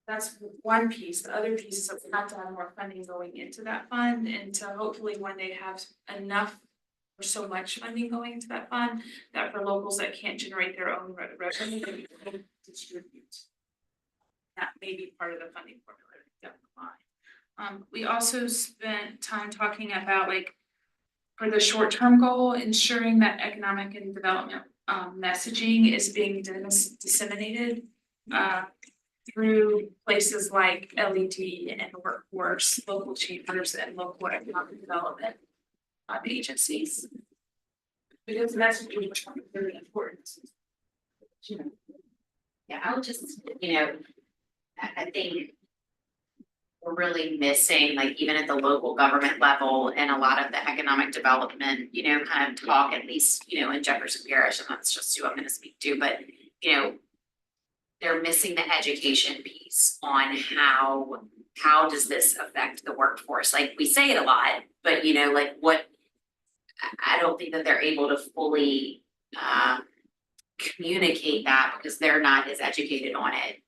that's one piece. The other piece is that we have to have more funding going into that fund and to hopefully when they have enough or so much funding going into that fund, that for locals that can't generate their own revenue, they can distribute. That may be part of the funding formula down the line. We also spent time talking about like for the short-term goal, ensuring that economic and development messaging is being disseminated through places like LED and workforce, local chambers and local economic development agencies. Because messaging is very important. Yeah, I would just, I think we're really missing, like even at the local government level and a lot of the economic development, kind of talk, at least, in Jefferson Parish, and that's just who I'm gonna speak to, but, they're missing the education piece on how does this affect the workforce? Like, we say it a lot, but like what, I don't think that they're able to fully communicate that because they're not as educated on it,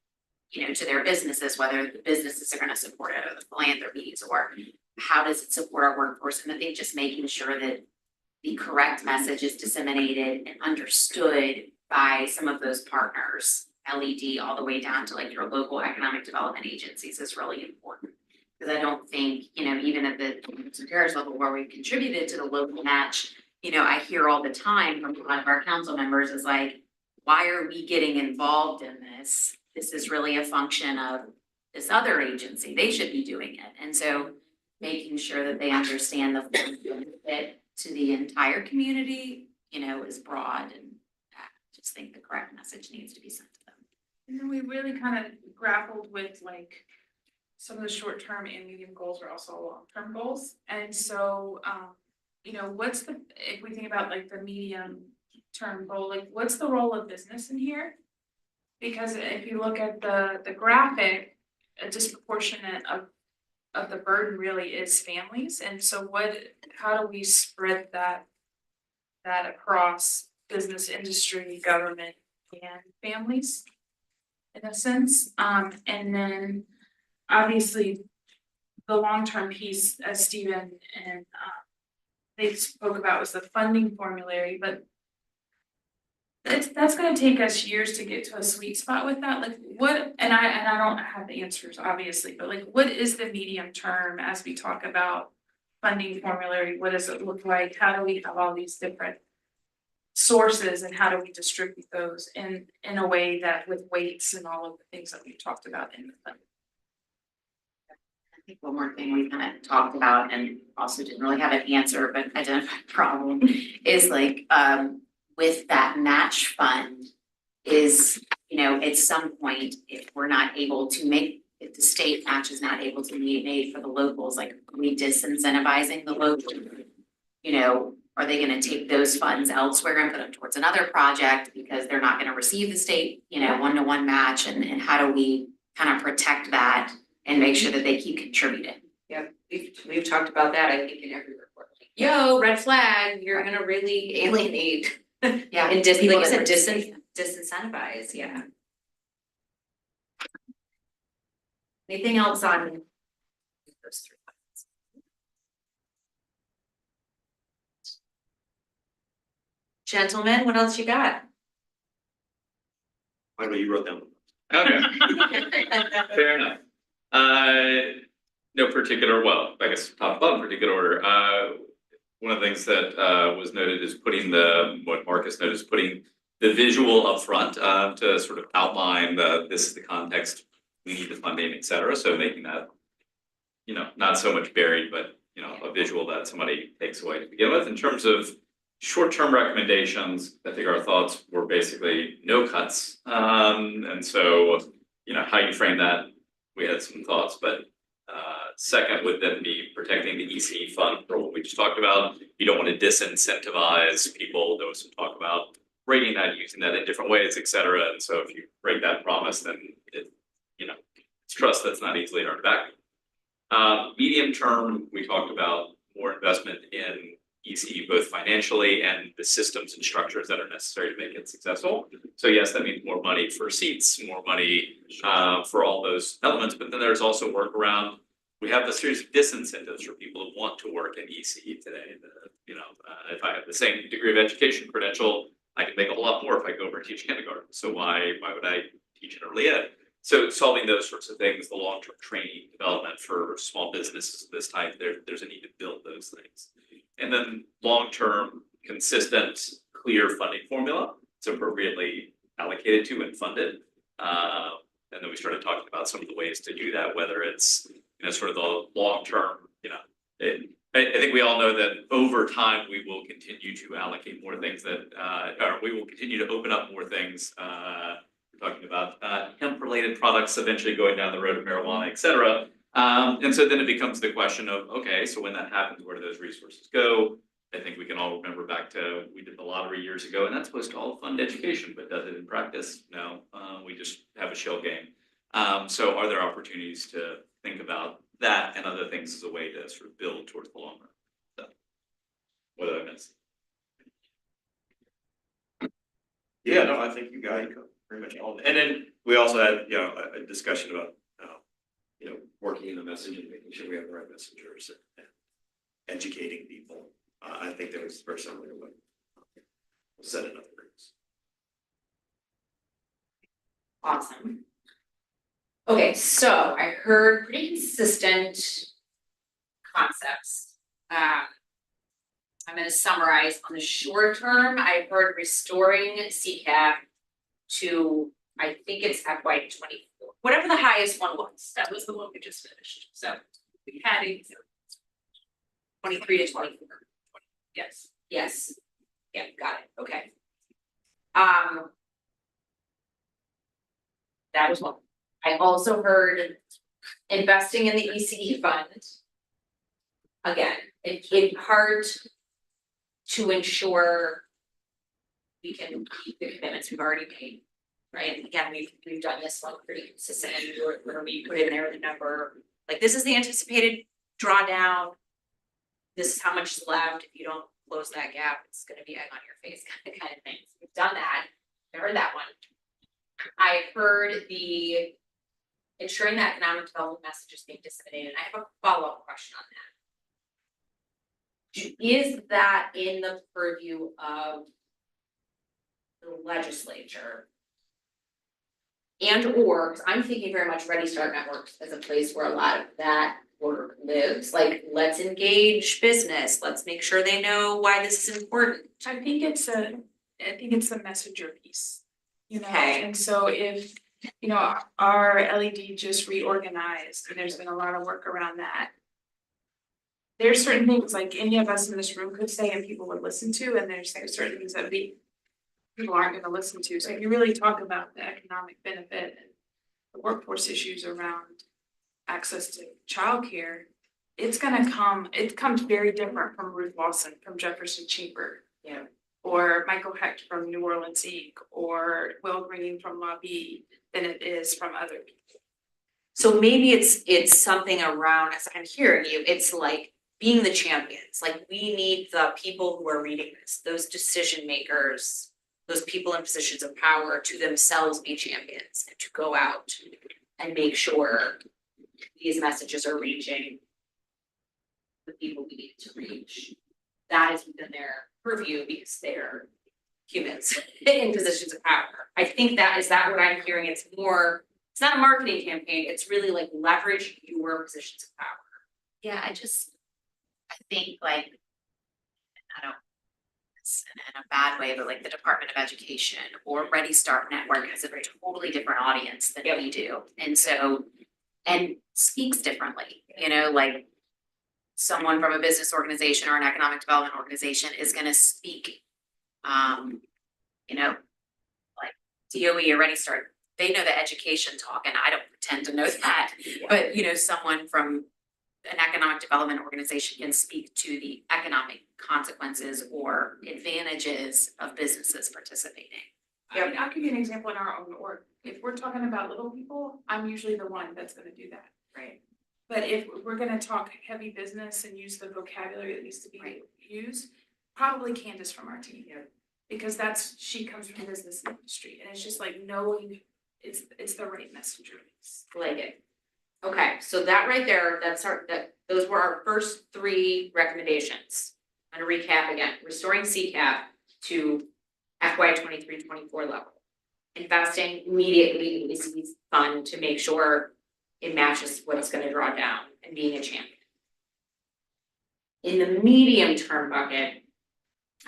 to their businesses, whether the businesses are gonna support it or the philanthropies, or how does it support our workforce? And I think just making sure that the correct message is disseminated and understood by some of those partners, LED all the way down to like your local economic development agencies is really important. Because I don't think, even at the superiors level where we've contributed to the local match, I hear all the time from a lot of our council members is like, why are we getting involved in this? This is really a function of this other agency. They should be doing it. And so making sure that they understand the full benefit to the entire community, is broad, and I just think the correct message needs to be sent to them. And then we really kind of grappled with like some of the short-term and medium goals are also long-term goals. And so, what's if we think about like the medium-term goal, like what's the role of business in here? Because if you look at the graphic, a disproportionate of the burden really is families. And so how do we spread that across business, industry, government, and families? In a sense, and then obviously the long-term piece, as Stephen and they spoke about, was the funding formulary, but that's gonna take us years to get to a sweet spot with that. Like what, and I don't have the answers obviously, but like what is the medium term as we talk about funding formulary? What does it look like? How do we have all these different sources and how do we distribute those in a way that with weights and all of the things that we've talked about in the fund? I think one more thing we kind of talked about and also didn't really have an answer, but identified problem is like, with that match fund is, at some point, if we're not able to if the state match is not able to be made for the locals, like are we disincentivizing the local, are they gonna take those funds elsewhere and put them towards another project because they're not gonna receive the state, one-to-one match, and how do we kind of protect that and make sure that they keep contributing? We've talked about that, I think, in every report. Like, yo, red flag, you're gonna really alienate. Yeah. And like people you said, that disincentivize, yeah. Anything else on those three? Gentlemen, what else you got? I know you wrote down. Okay, fair enough. No particular, well, I guess top to bottom particular order. One of the things that was noted is what Marcus noted is putting the visual up front to sort of outline this is the context, we need the funding, et cetera. So making that, not so much buried, but a visual that somebody takes away to begin with. In terms of short-term recommendations, I think our thoughts were basically no cuts. And so, how you frame that, we had some thoughts, but second would then be protecting the ECE fund for what we just talked about. You don't want to disincentivize people. There was some talk about rating that, using that in different ways, et cetera. And so if you break that promise, then it's trust that's not easily earned back. Medium term, we talked about more investment in ECE, both financially and the systems and structures that are necessary to make it successful. So yes, that means more money for seats, more money for all those elements, but then there's also work around. We have a series of disincentives for people who want to work in ECE today. If I have the same degree of education credential, I can make a lot more if I go over and teach kindergarten. So why would I teach in early ed? So solving those sorts of things, the long-term training development for small businesses of this type, there's a need to build those things. And then long-term, consistent, clear funding formula, it's appropriately allocated to and funded. And then we started talking about some of the ways to do that, whether it's sort of the long-term, I think we all know that over time we will continue to allocate more things or we will continue to open up more things. We're talking about hemp-related products eventually going down the road of marijuana, et cetera. And so then it becomes the question of, okay, so when that happens, where do those resources go? I think we can all remember back to, we did the lottery years ago, and that's supposed to all fund education, but does it in practice? No, we just have a shell game. So are there opportunities to think about that and other things as a way to sort of build towards the long run? So, what did I miss? Yeah, no, I think you got pretty much all. And then we also had, a discussion about, working in the message and making sure we have the right messengers and educating people. I think that was very similar to what was said in other groups. Awesome. Okay, so I heard pretty consistent concepts. I'm gonna summarize on the short term. I heard restoring CCAP to, I think it's FY 24, whatever the highest one was. That was the one we just finished, so we had a 23 to 24. yes. Yes. Yeah, got it. Okay. That was one. I also heard investing in the ECE fund. Again, it's hard to ensure we can keep the commitments we've already made, right? And again, we've done this one pretty consistently, where we put in there the number, like this is the anticipated drawdown. This is how much is left. If you don't close that gap, it's gonna be egg on your face kind of thing. So we've done that. I heard that one. I heard the ensuring that economic development message is being disseminated. I have a follow-up question on that. Is that in the purview of the legislature? And or, because I'm thinking very much Ready Start Networks as a place where a lot of that work lives, like let's engage business, let's make sure they know why this is important. I think it's the messenger piece, Okay. and so if, our LED just reorganized and there's been a lot of work around that. There's certain things like any of us in this room could say and people would listen to, and there's certain things that people aren't gonna listen to. So if you really talk about the economic benefit and the workforce issues around access to childcare, it comes very different from Ruth Lawson, from Jefferson Chamber. Yeah. Or Michael Hecht from New Orleans Inc., or Will Green from Lobby than it is from other people. So maybe it's something around, as I'm hearing you, it's like being the champions, like we need the people who are reading this, those decision makers, those people in positions of power to themselves be champions and to go out and make sure these messages are reaching the people we need to reach. That is within their purview because they're humans in positions of power. I think that is that what I'm hearing. It's more, it's not a marketing campaign, it's really like leverage your positions of power. Yeah, I think like, I don't, it's in a bad way, but like the Department of Education or Ready Start Network has a very totally different audience than we do. And so, and speaks differently, you know, like someone from a business organization or an economic development organization is gonna speak, you know, like DOE or Ready Start, they know the education talk and I don't pretend to know that. But, you know, someone from an economic development organization can speak to the economic consequences or advantages of businesses participating. I mean, I'll give you an example in our own org. If we're talking about little people, I'm usually the one that's gonna do that. Right. But if we're gonna talk heavy business and use the vocabulary that needs to be Right. used, probably Candace from our team. Because she comes from business industry and it's just like knowing it's the right message release. Like it. Okay, so that right there, those were our first three recommendations. I'm gonna recap again, restoring CCAP to FY 23-24 level. Investing immediately in the ECCE fund to make sure it matches what it's gonna draw down and being a champion. In the medium term bucket,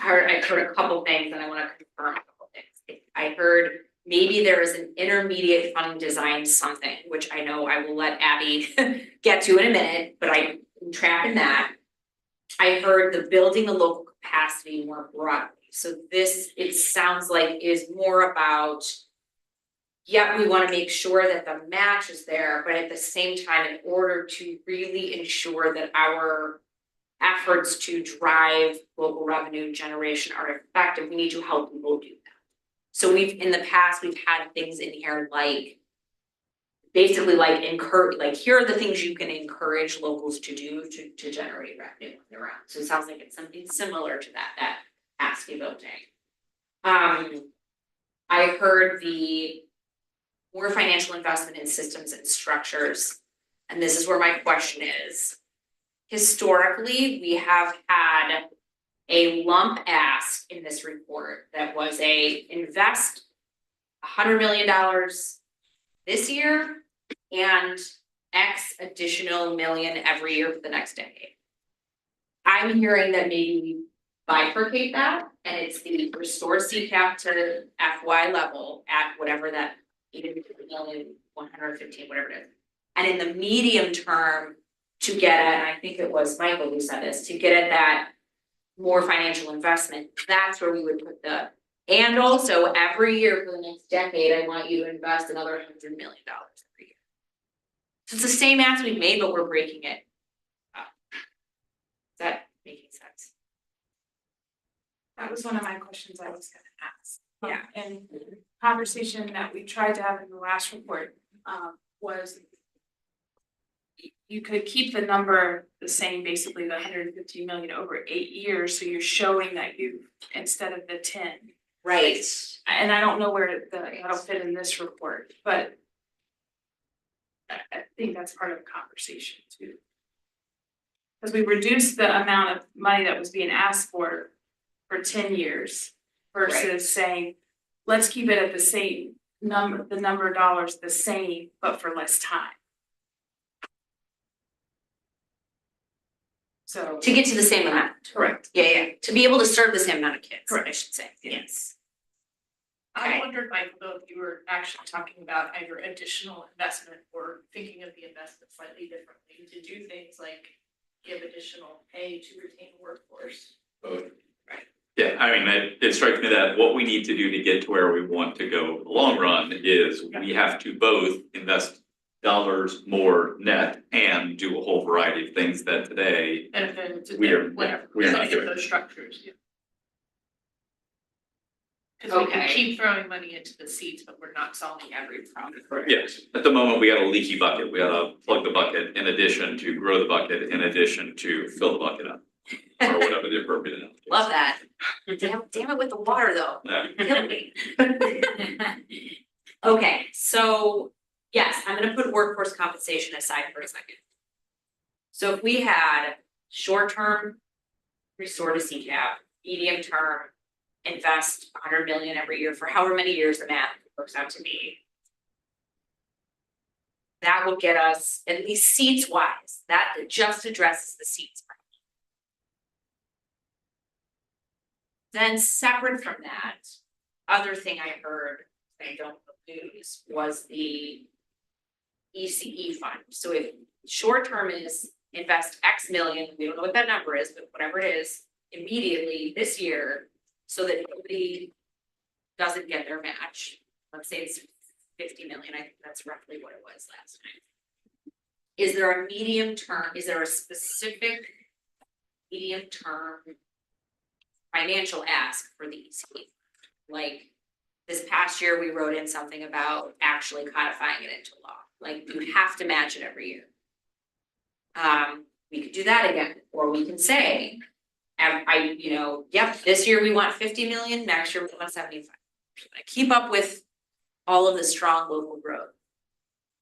I've heard a couple things and I wanna confirm a couple things. I heard maybe there is an intermediate fund design something, which I know I will let Abby get to in a minute, but I'm tracking that. I heard the building the local capacity more broadly. So this, it sounds like is more about, yeah, we wanna make sure that the match is there, but at the same time, in order to really ensure that our efforts to drive local revenue generation are effective, we need to help people do that. So in the past, we've had things in here like, basically like here are the things you can encourage locals to do to generate revenue on their own. So it sounds like it's something similar to that ASCII voting. I heard the more financial investment in systems and structures, and this is where my question is. Historically, we have had a lump ask in this report that was invest $100 million this year and X additional million every year for the next decade. I'm hearing that maybe we bifurcate that and it's the restore CCAP to FY level at whatever that 80,115, whatever it is. And in the medium term to get at, and I think it was Michael who said this, to get at that more financial investment, that's where we would put and also every year for the next decade, I want you to invest another $100 million every year. So it's the same ask we've made, but we're breaking it up. Is that making sense? That was one of my questions I was gonna ask. Yeah. And conversation that we tried to have in the last report, was you could keep the number the same, basically the 115 million over 8 years, so you're showing that you, instead of the 10. Right. And I don't know where that'll fit in this report, but I think that's part of the conversation too. Because we reduced the amount of money that was being asked for 10 years versus saying, let's keep it at the same number, the number of dollars the same, but for less time. So. To get to the same amount. Correct. Yeah, to be able to serve the same amount of kids, I Correct. should say, yes. I wondered, Michael, though, if you were actually talking about either additional investment or thinking of the investment slightly differently to do things like give additional pay to retain a workforce. Yeah, I mean, it strikes me that what we need to do to get to where we want to go in the long run is we have to both invest dollars more net and do a whole variety of things that today And then to we are whatever, not doing. those structures, yeah. Cause we can Okay. keep throwing money into the seats, but we're not solving every problem. Yes, at the moment, we got a leaky bucket, we gotta plug the bucket in addition to grow the bucket, in addition to fill the bucket up. Or whatever the appropriate analogy is. Love that. Damn it with the water though. Yeah. Kill me. Okay, so yes, I'm gonna put workforce compensation aside for a second. So if we had short-term restore to CCAP, medium-term invest 100 million every year for however many years the math works out to be. That would get us at least seats wise, that just addresses the seats problem. Then separate from that, other thing I heard, I don't lose, was the ECE fund. So if short term is invest X million, we don't know what that number is, but whatever it is, immediately this year, so that nobody doesn't get their match. Let's say it's 50 million, I think that's roughly what it was last time. Is there a medium term, is there a specific medium term financial ask for the ECE? Like this past year, we wrote in something about actually codifying it into law. Like you have to match it every year. We could do that again, or we can say, yep, this year we want 50 million, next year we want 75. Keep up with all of the strong local growth.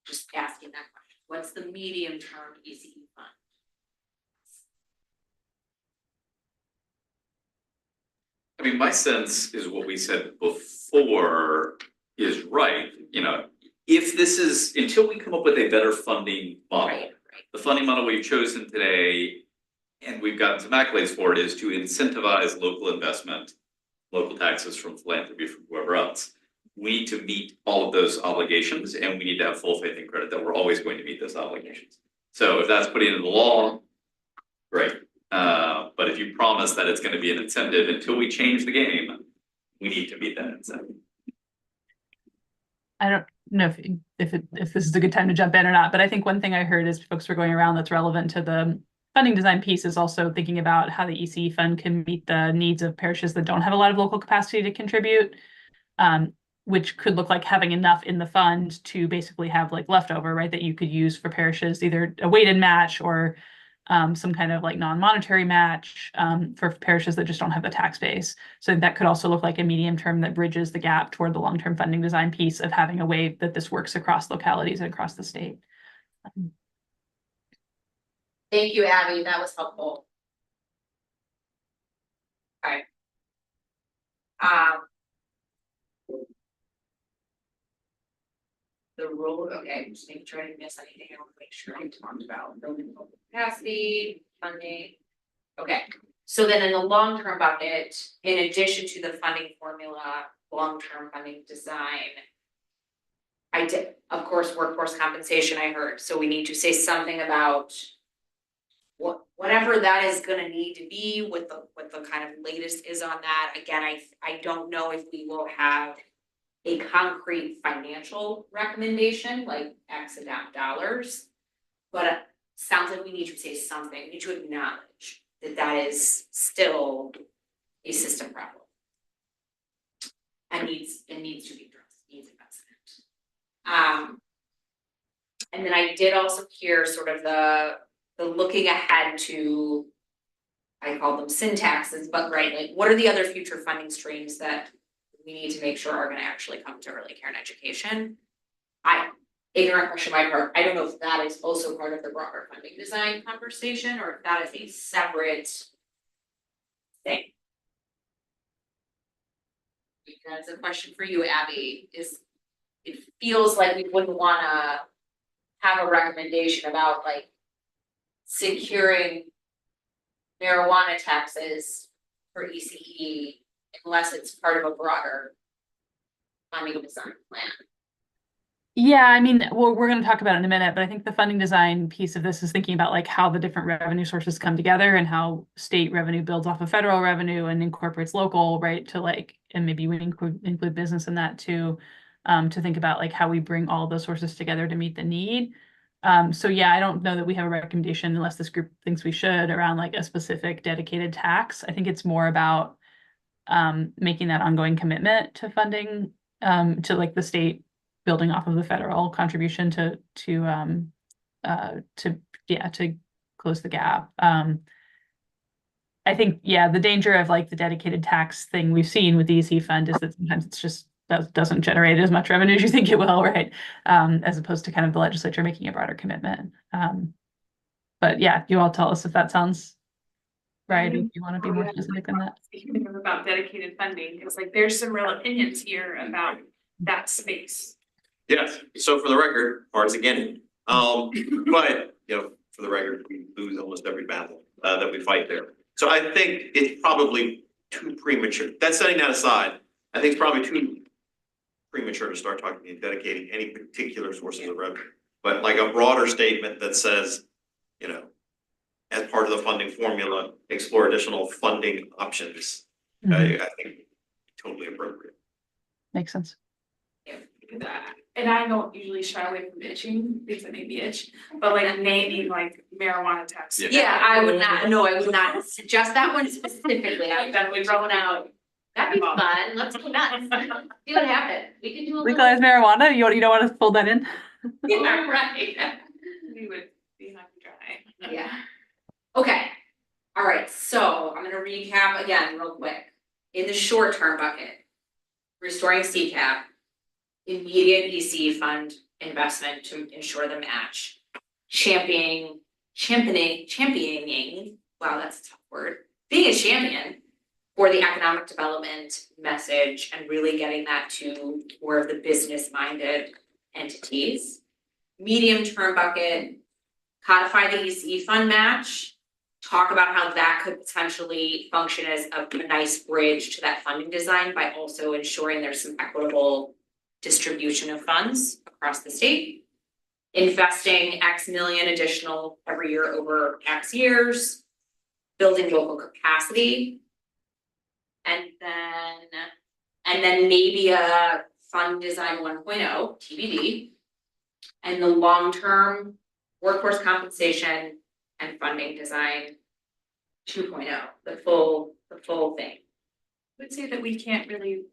Just asking that question. What's the medium term ECE fund? I mean, my sense is what we said before is right, if this is, until we come up with a better funding model. Right. The funding model we've chosen today, and we've gotten some accolades for it, is to incentivize local investment, local taxes from philanthropy, from whoever else. We need to meet all of those obligations, and we need to have full faith and credit that we're always going to meet those obligations. So if that's put into the law, great. But if you promise that it's going to be an incentive until we change the game, we need to meet that incentive. I don't know if this is a good time to jump in or not, but I think one thing I heard as folks were going around that's relevant to the funding design piece is also thinking about how the ECE fund can meet the needs of parishes that don't have a lot of local capacity to contribute, which could look like having enough in the fund to basically have like leftover, right, that you could use for parishes, either a weighted match or some kind of like non-monetary match for parishes that just don't have the tax base. So that could also look like a medium term that bridges the gap toward the long-term funding design piece of having a way that this works across localities and across the state. Thank you, Abby, that was helpful. Okay. The role, okay, just making sure I didn't miss anything, I want to make sure I talked about building local capacity, funding. Okay, so then in the long-term bucket, in addition to the funding formula, long-term funding design. I did, of course, workforce compensation I heard, so we need to say something about whatever that is gonna need to be, what the kind of latest is on that. Again, I don't know if we will have a concrete financial recommendation, like X amount of dollars. But it sounds like we need to say something, we need to acknowledge that that is still a system problem. And needs to be addressed, needs investment. And then I did also hear sort of the looking ahead to, I call them syntaxes, but right, like what are the other future funding streams that we need to make sure are gonna actually come to early care and education? Ignorant question on my part, I don't know if that is also part of the broader funding design conversation or if that is a separate thing. That's a question for you, Abby, it feels like we wouldn't wanna have a recommendation about like securing marijuana taxes for ECE unless it's part of a broader funding design plan. Yeah, I mean, we're going to talk about it in a minute, but I think the funding design piece of this is thinking about like how the different revenue sources come together and how state revenue builds off of federal revenue and incorporates local, right? To like, and maybe we include business in that too, to think about like how we bring all those sources together to meet the need. So yeah, I don't know that we have a recommendation unless this group thinks we should around like a specific dedicated tax. I think it's more about making that ongoing commitment to funding, to like the state building off of the federal contribution to close the gap. I think, yeah, the danger of like the dedicated tax thing we've seen with the EC fund is that sometimes it's just doesn't generate as much revenue as you think it will, right? As opposed to kind of the legislature making a broader commitment. But yeah, you all tell us if that sounds right, if you want to be more specific than that. Speaking about dedicated funding, because like there's some real opinions here about that space. Yes, so for the record, hard's again. But, you know, for the record, we lose almost every battle that we fight there. So I think it's probably too premature. That setting that aside, I think it's probably too premature to start talking and dedicating any particular sources of revenue. But like a broader statement that says, you know, as part of the funding formula, explore additional funding options. I think totally appropriate. Makes sense. And I don't usually shy away from itching because it made me itch, but like maybe like marijuana tax. Yeah, I would not suggest that one specifically, I would definitely throw it out. That'd be fun, let's go nuts, see what happens, we can do a little. Legalize marijuana, you don't want to fold that in? Yeah, right. We would be happy to try. Yeah. Okay, all right, so I'm gonna recap again real quick. In the short term bucket, restoring CCAP, immediate ECE fund investment to ensure the match. Championing, wow, that's a tough word. Being a champion for the economic development message and really getting that to more of the business-minded entities. Medium term bucket, codify the ECE fund match. Talk about how that could potentially function as a nice bridge to that funding design by also ensuring there's some equitable distribution of funds across the state. Investing X million additional every year over X years. Building local capacity. And then maybe a fund design 1.0, TBD. And the long-term workforce compensation and funding design 2.0, the full thing. I would say that we can't really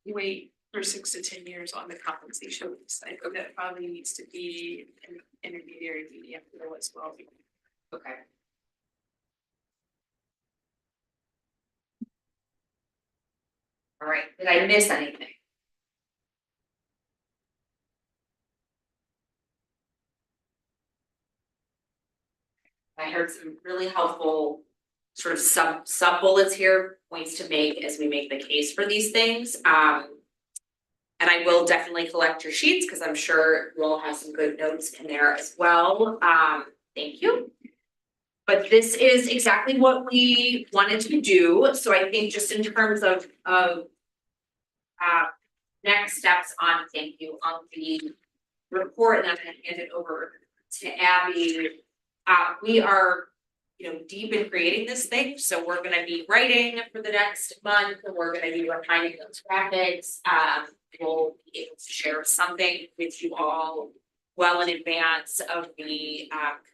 wait for 6 to 10 years on the compensation side, but that probably needs to be an intermediary medium as well. Okay. All right, did I miss anything? I heard some really helpful sort of sub bullets here, points to make as we make the case for these things. And I will definitely collect your sheets because I'm sure you all have some good notes in there as well. Thank you. But this is exactly what we wanted to do. So I think just in terms of next steps on the report, and I'm gonna hand it over to Abby. We are, deep in creating this thing, so we're gonna be writing for the next month, and we're gonna be refining those graphics. We'll be able to share something with you all well in advance of the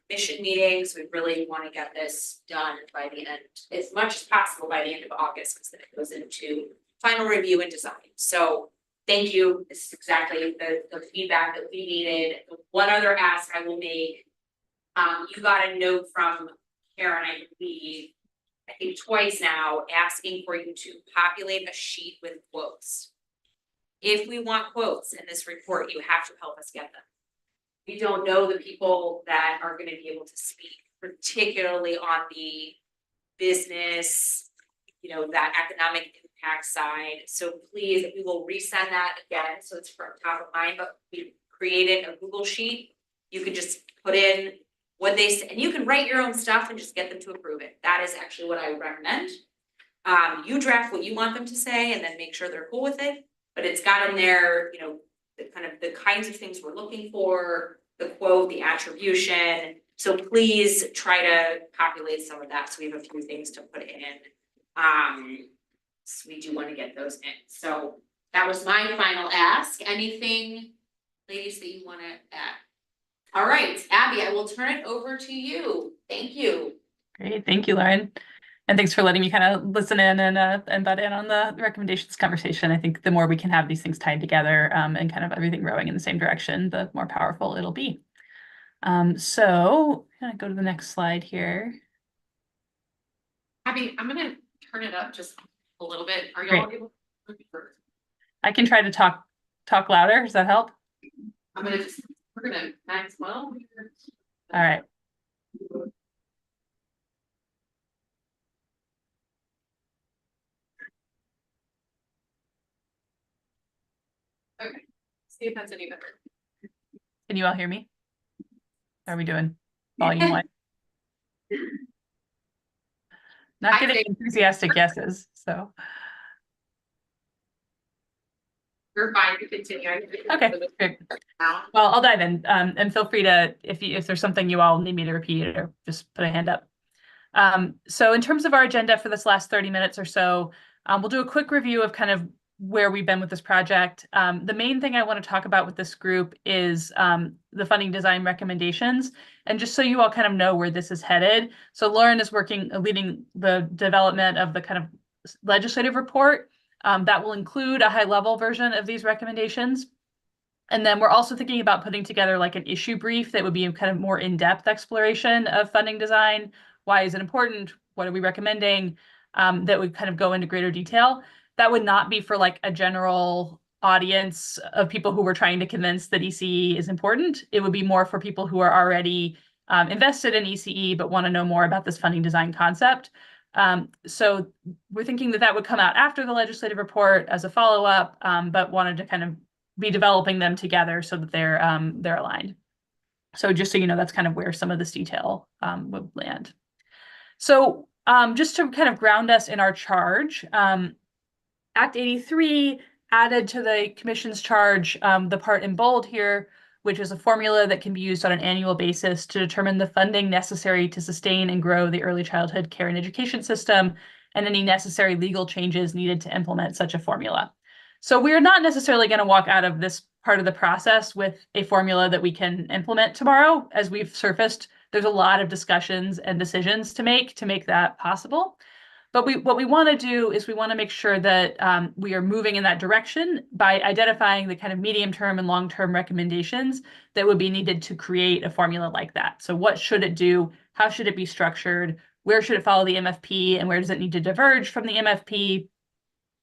commission meetings. We really want to get this done by the end, as much as possible by the end of August, because then it goes into final review and design. So thank you. This is exactly the feedback that we needed. One other ask I will make. You got a note from Karen, I believe, I think twice now, asking for you to populate a sheet with quotes. If we want quotes in this report, you have to help us get them. We don't know the people that are going to be able to speak, particularly on the business, that economic impact side. So please, we will resend that again, so it's from top of mind, but we created a Google sheet. You can just put in what they say, and you can write your own stuff and just get them to approve it. That is actually what I would recommend. You draft what you want them to say and then make sure they're cool with it. But it's got in there, the kinds of things we're looking for, the quote, the attribution. So please try to populate some of that. So we have a few things to put in. So we do want to get those in. So that was my final ask. Anything, ladies, that you want to add? All right, Abby, I will turn it over to you. Thank you. Great, thank you, Lauren. And thanks for letting me kind of listen in and butt in on the recommendations conversation. I think the more we can have these things tied together and kind of everything rowing in the same direction, the more powerful it'll be. So I'm gonna go to the next slide here. Abby, I'm gonna turn it up just a little bit. Are y'all Great. able? I can try to talk louder. Does that help? I'm gonna just, we're gonna max well. All right. Okay, see if that's any better. Can you all hear me? How are we doing? Volume one. Not I getting think- enthusiastic guesses, so. You're fine to continue. Okay, great. Now. Well, I'll dive in, and feel free to, if there's something you all need me to repeat or just put a hand up. So in terms of our agenda for this last 30 minutes or so, we'll do a quick review of kind of where we've been with this project. The main thing I want to talk about with this group is the funding design recommendations. And just so you all kind of know where this is headed. So Lauren is leading the development of the kind of legislative report that will include a high level version of these recommendations. And then we're also thinking about putting together like an issue brief that would be a kind of more in-depth exploration of funding design. Why is it important? What are we recommending? That would kind of go into greater detail. That would not be for like a general audience of people who were trying to convince that ECE is important. It would be more for people who are already invested in ECE but want to know more about this funding design concept. So we're thinking that would come out after the legislative report as a follow-up, but wanted to kind of be developing them together so that they're aligned. So just so you know, that's kind of where some of this detail would land. So just to kind of ground us in our charge, Act 83 added to the Commission's charge the part in bold here, which is a formula that can be used on an annual basis to determine the funding necessary to sustain and grow the early childhood care and education system and any necessary legal changes needed to implement such a formula. So we're not necessarily going to walk out of this part of the process with a formula that we can implement tomorrow. As we've surfaced, there's a lot of discussions and decisions to make that possible. But what we want to do is we want to make sure that we are moving in that direction by identifying the kind of medium-term and long-term recommendations that would be needed to create a formula like that. So what should it do? How should it be structured? Where should it follow the MFP? And where does it need to diverge from the MFP?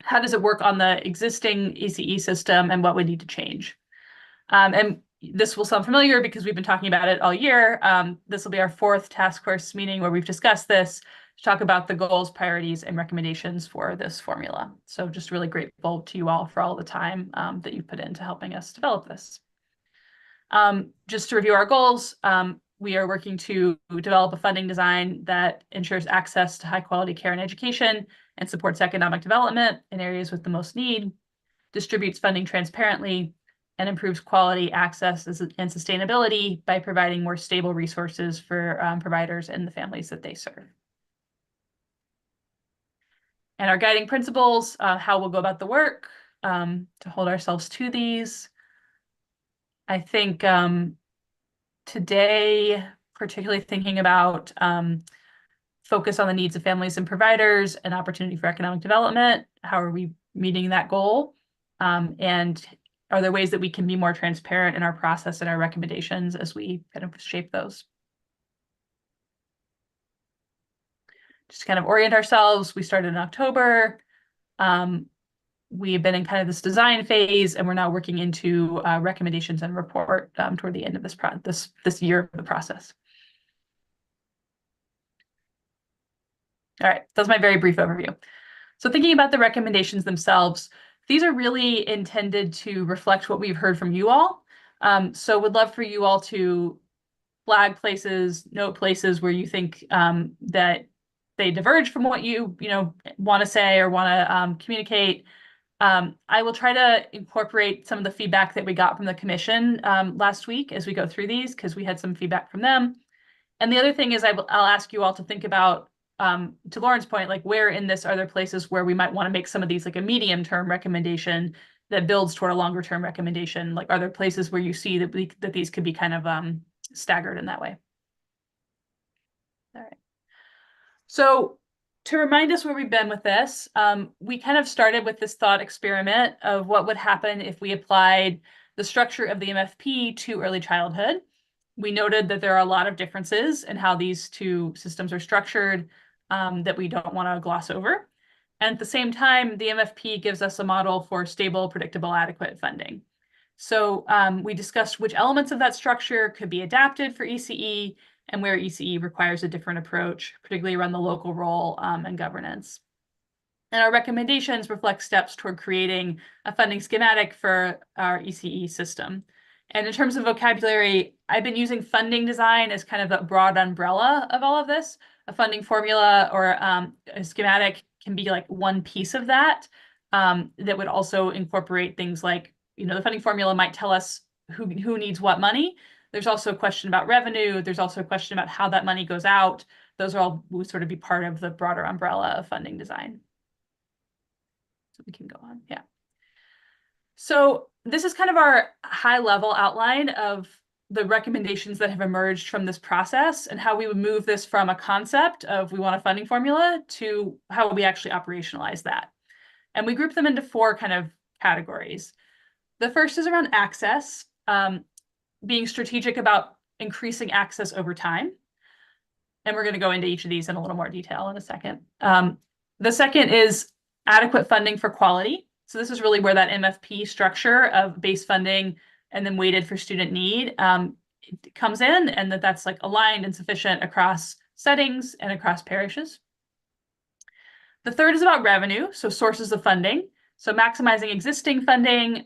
How does it work on the existing ECE system and what would need to change? And this will sound familiar because we've been talking about it all year. This will be our 4th task force meeting where we've discussed this to talk about the goals, priorities, and recommendations for this formula. So just really grateful to you all for all the time that you've put into helping us develop this. Just to review our goals, we are working to develop a funding design that ensures access to high quality care and education and supports economic development in areas with the most need, distributes funding transparently, and improves quality, access, and sustainability by providing more stable resources for providers and the families that they serve. And our guiding principles, how we'll go about the work, to hold ourselves to these. I think today, particularly thinking about focus on the needs of families and providers and opportunity for economic development. How are we meeting that goal? And are there ways that we can be more transparent in our process and our recommendations as we kind of shape those? Just kind of orient ourselves. We started in October. We've been in kind of this design phase, and we're now working into recommendations and report toward the end of this year of the process. All right, that's my very brief overview. So thinking about the recommendations themselves, these are really intended to reflect what we've heard from you all. So would love for you all to flag places, note places where you think that they diverge from what you want to say or want to communicate. I will try to incorporate some of the feedback that we got from the commission last week as we go through these, because we had some feedback from them. And the other thing is I'll ask you all to think about, to Lauren's point, like where in this are there places where we might want to make some of these like a medium-term recommendation that builds toward a longer-term recommendation? Like, are there places where you see that these could be kind of staggered in that way? All right. So to remind us where we've been with this, we kind of started with this thought experiment of what would happen if we applied the structure of the MFP to early childhood. We noted that there are a lot of differences in how these two systems are structured that we don't want to gloss over. And at the same time, the MFP gives us a model for stable, predictable, adequate funding. So we discussed which elements of that structure could be adapted for ECE and where ECE requires a different approach, particularly around the local role and governance. And our recommendations reflect steps toward creating a funding schematic for our ECE system. And in terms of vocabulary, I've been using funding design as kind of a broad umbrella of all of this. A funding formula or a schematic can be like one piece of that, that would also incorporate things like, the funding formula might tell us who needs what money. There's also a question about revenue. There's also a question about how that money goes out. Those are all would sort of be part of the broader umbrella of funding design. So we can go on, yeah. So this is kind of our high level outline of the recommendations that have emerged from this process and how we would move this from a concept of we want a funding formula to how we actually operationalize that. And we group them into 4 kind of categories. The first is around access, being strategic about increasing access over time. And we're going to go into each of these in a little more detail in a second. The second is adequate funding for quality. So this is really where that MFP structure of base funding and then weighted for student need comes in, and that's like aligned and sufficient across settings and across parishes. The third is about revenue, so sources of funding. So maximizing existing funding,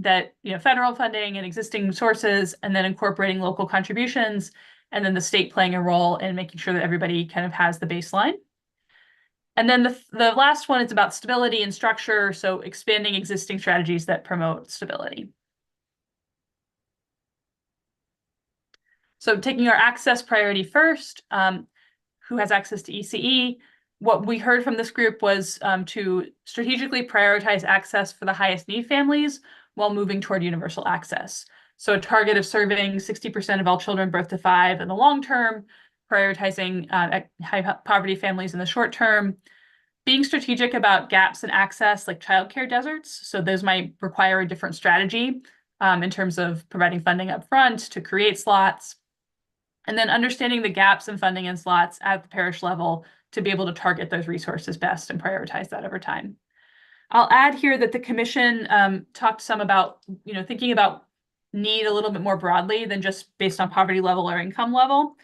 federal funding and existing sources, and then incorporating local contributions, and then the state playing a role in making sure that everybody kind of has the baseline. And then the last one is about stability and structure, so expanding existing strategies that promote stability. So taking our access priority first, who has access to ECE? What we heard from this group was to strategically prioritize access for the highest need families while moving toward universal access. So a target of serving 60% of all children birth to 5 in the long term, prioritizing high poverty families in the short term, being strategic about gaps in access like childcare deserts. So those might require a different strategy in terms of providing funding up front to create slots, and then understanding the gaps in funding and slots at the parish level to be able to target those resources best and prioritize that over time. I'll add here that the commission talked some about, thinking about need a little bit more broadly than just based on poverty level or income level.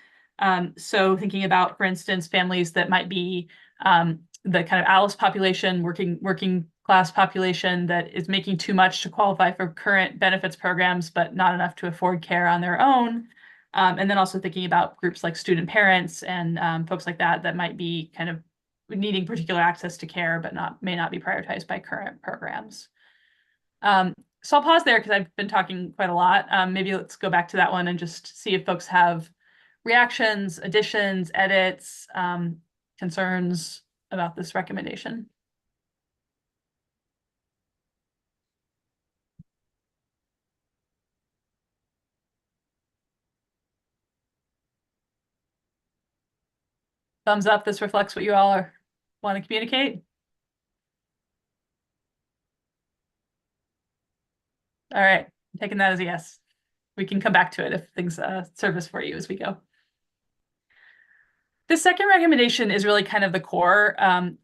So thinking about, for instance, families that might be the kind of ALICE population, working class population that is making too much to qualify for current benefits programs, but not enough to afford care on their own. And then also thinking about groups like student parents and folks like that might be kind of needing particular access to care, but may not be prioritized by current programs. So I'll pause there because I've been talking quite a lot. Maybe let's go back to that one and just see if folks have reactions, additions, edits, concerns about this recommendation. Thumbs up, this reflects what you all want to communicate. All right, I'm taking that as a yes. We can come back to it if things serve us for you as we go. The second recommendation is really kind of the core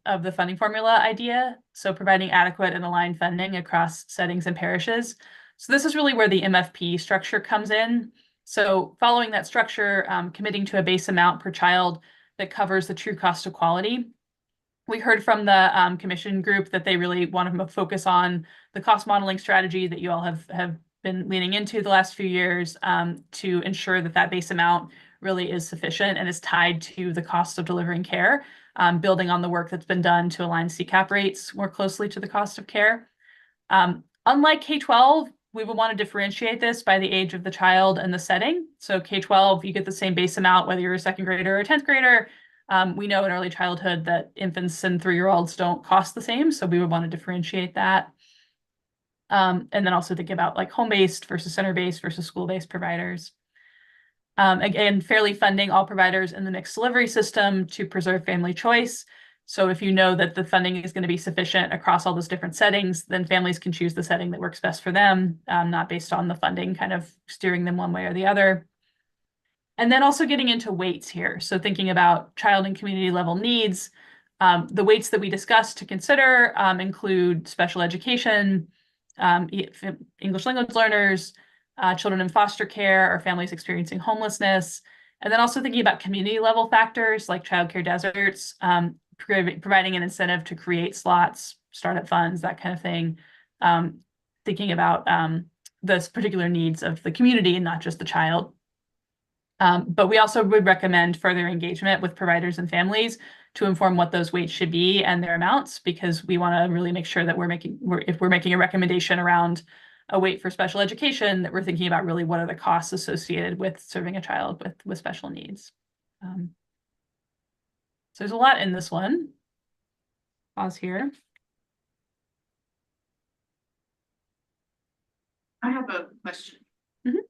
of the funding formula idea. So providing adequate and aligned funding across settings and parishes. So this is really where the MFP structure comes in. So following that structure, committing to a base amount per child that covers the true cost of quality. We heard from the commission group that they really want to focus on the cost modeling strategy that you all have been leaning into the last few years to ensure that that base amount really is sufficient and is tied to the cost of delivering care, building on the work that's been done to align CCAP rates more closely to the cost of care. Unlike K-12, we would want to differentiate this by the age of the child and the setting. So K-12, you get the same base amount, whether you're a second grader or a 10th grader. We know in early childhood that infants and 3-year-olds don't cost the same. So we would want to differentiate that. And then also think about like home-based versus center-based versus school-based providers. Again, fairly funding all providers in the mixed delivery system to preserve family choice. So if you know that the funding is going to be sufficient across all those different settings, then families can choose the setting that works best for them, not based on the funding kind of steering them one way or the other. And then also getting into weights here. So thinking about child and community level needs, the weights that we discussed to consider include special education, English language learners, children in foster care, or families experiencing homelessness. And then also thinking about community level factors like childcare deserts, providing an incentive to create slots, startup funds, that kind of thing. Thinking about the particular needs of the community and not just the child. But we also would recommend further engagement with providers and families to inform what those weights should be and their amounts, because we want to really make sure that if we're making a recommendation around a weight for special education, that we're thinking about really what are the costs associated with serving a child with special needs. So there's a lot in this one. Pause here. I have a question. Mhm.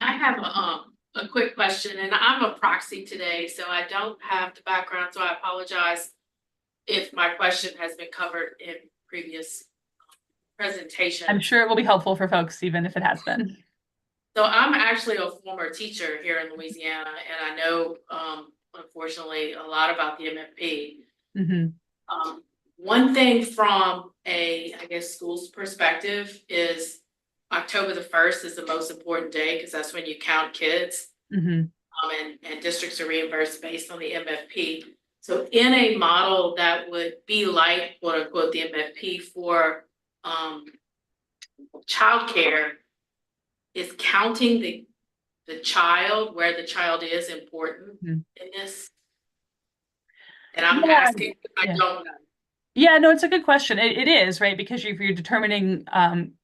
I have a quick question, and I'm a proxy today, so I don't have the background, so I apologize if my question has been covered in previous presentation. I'm sure it will be helpful for folks, even if it has been. So I'm actually a former teacher here in Louisiana, and I know, unfortunately, a lot about the MFP. Mm-hmm. One thing from I guess, school's perspective is October the 1st is the most important day because that's when you count kids. Mm-hmm. And districts are reimbursed based on the MFP. So in a model that would be like, quote unquote, the MFP for childcare, is counting the child where the child is important in this? And I'm asking, I don't know. Yeah, no, it's a good question. It is, right? Because if you're determining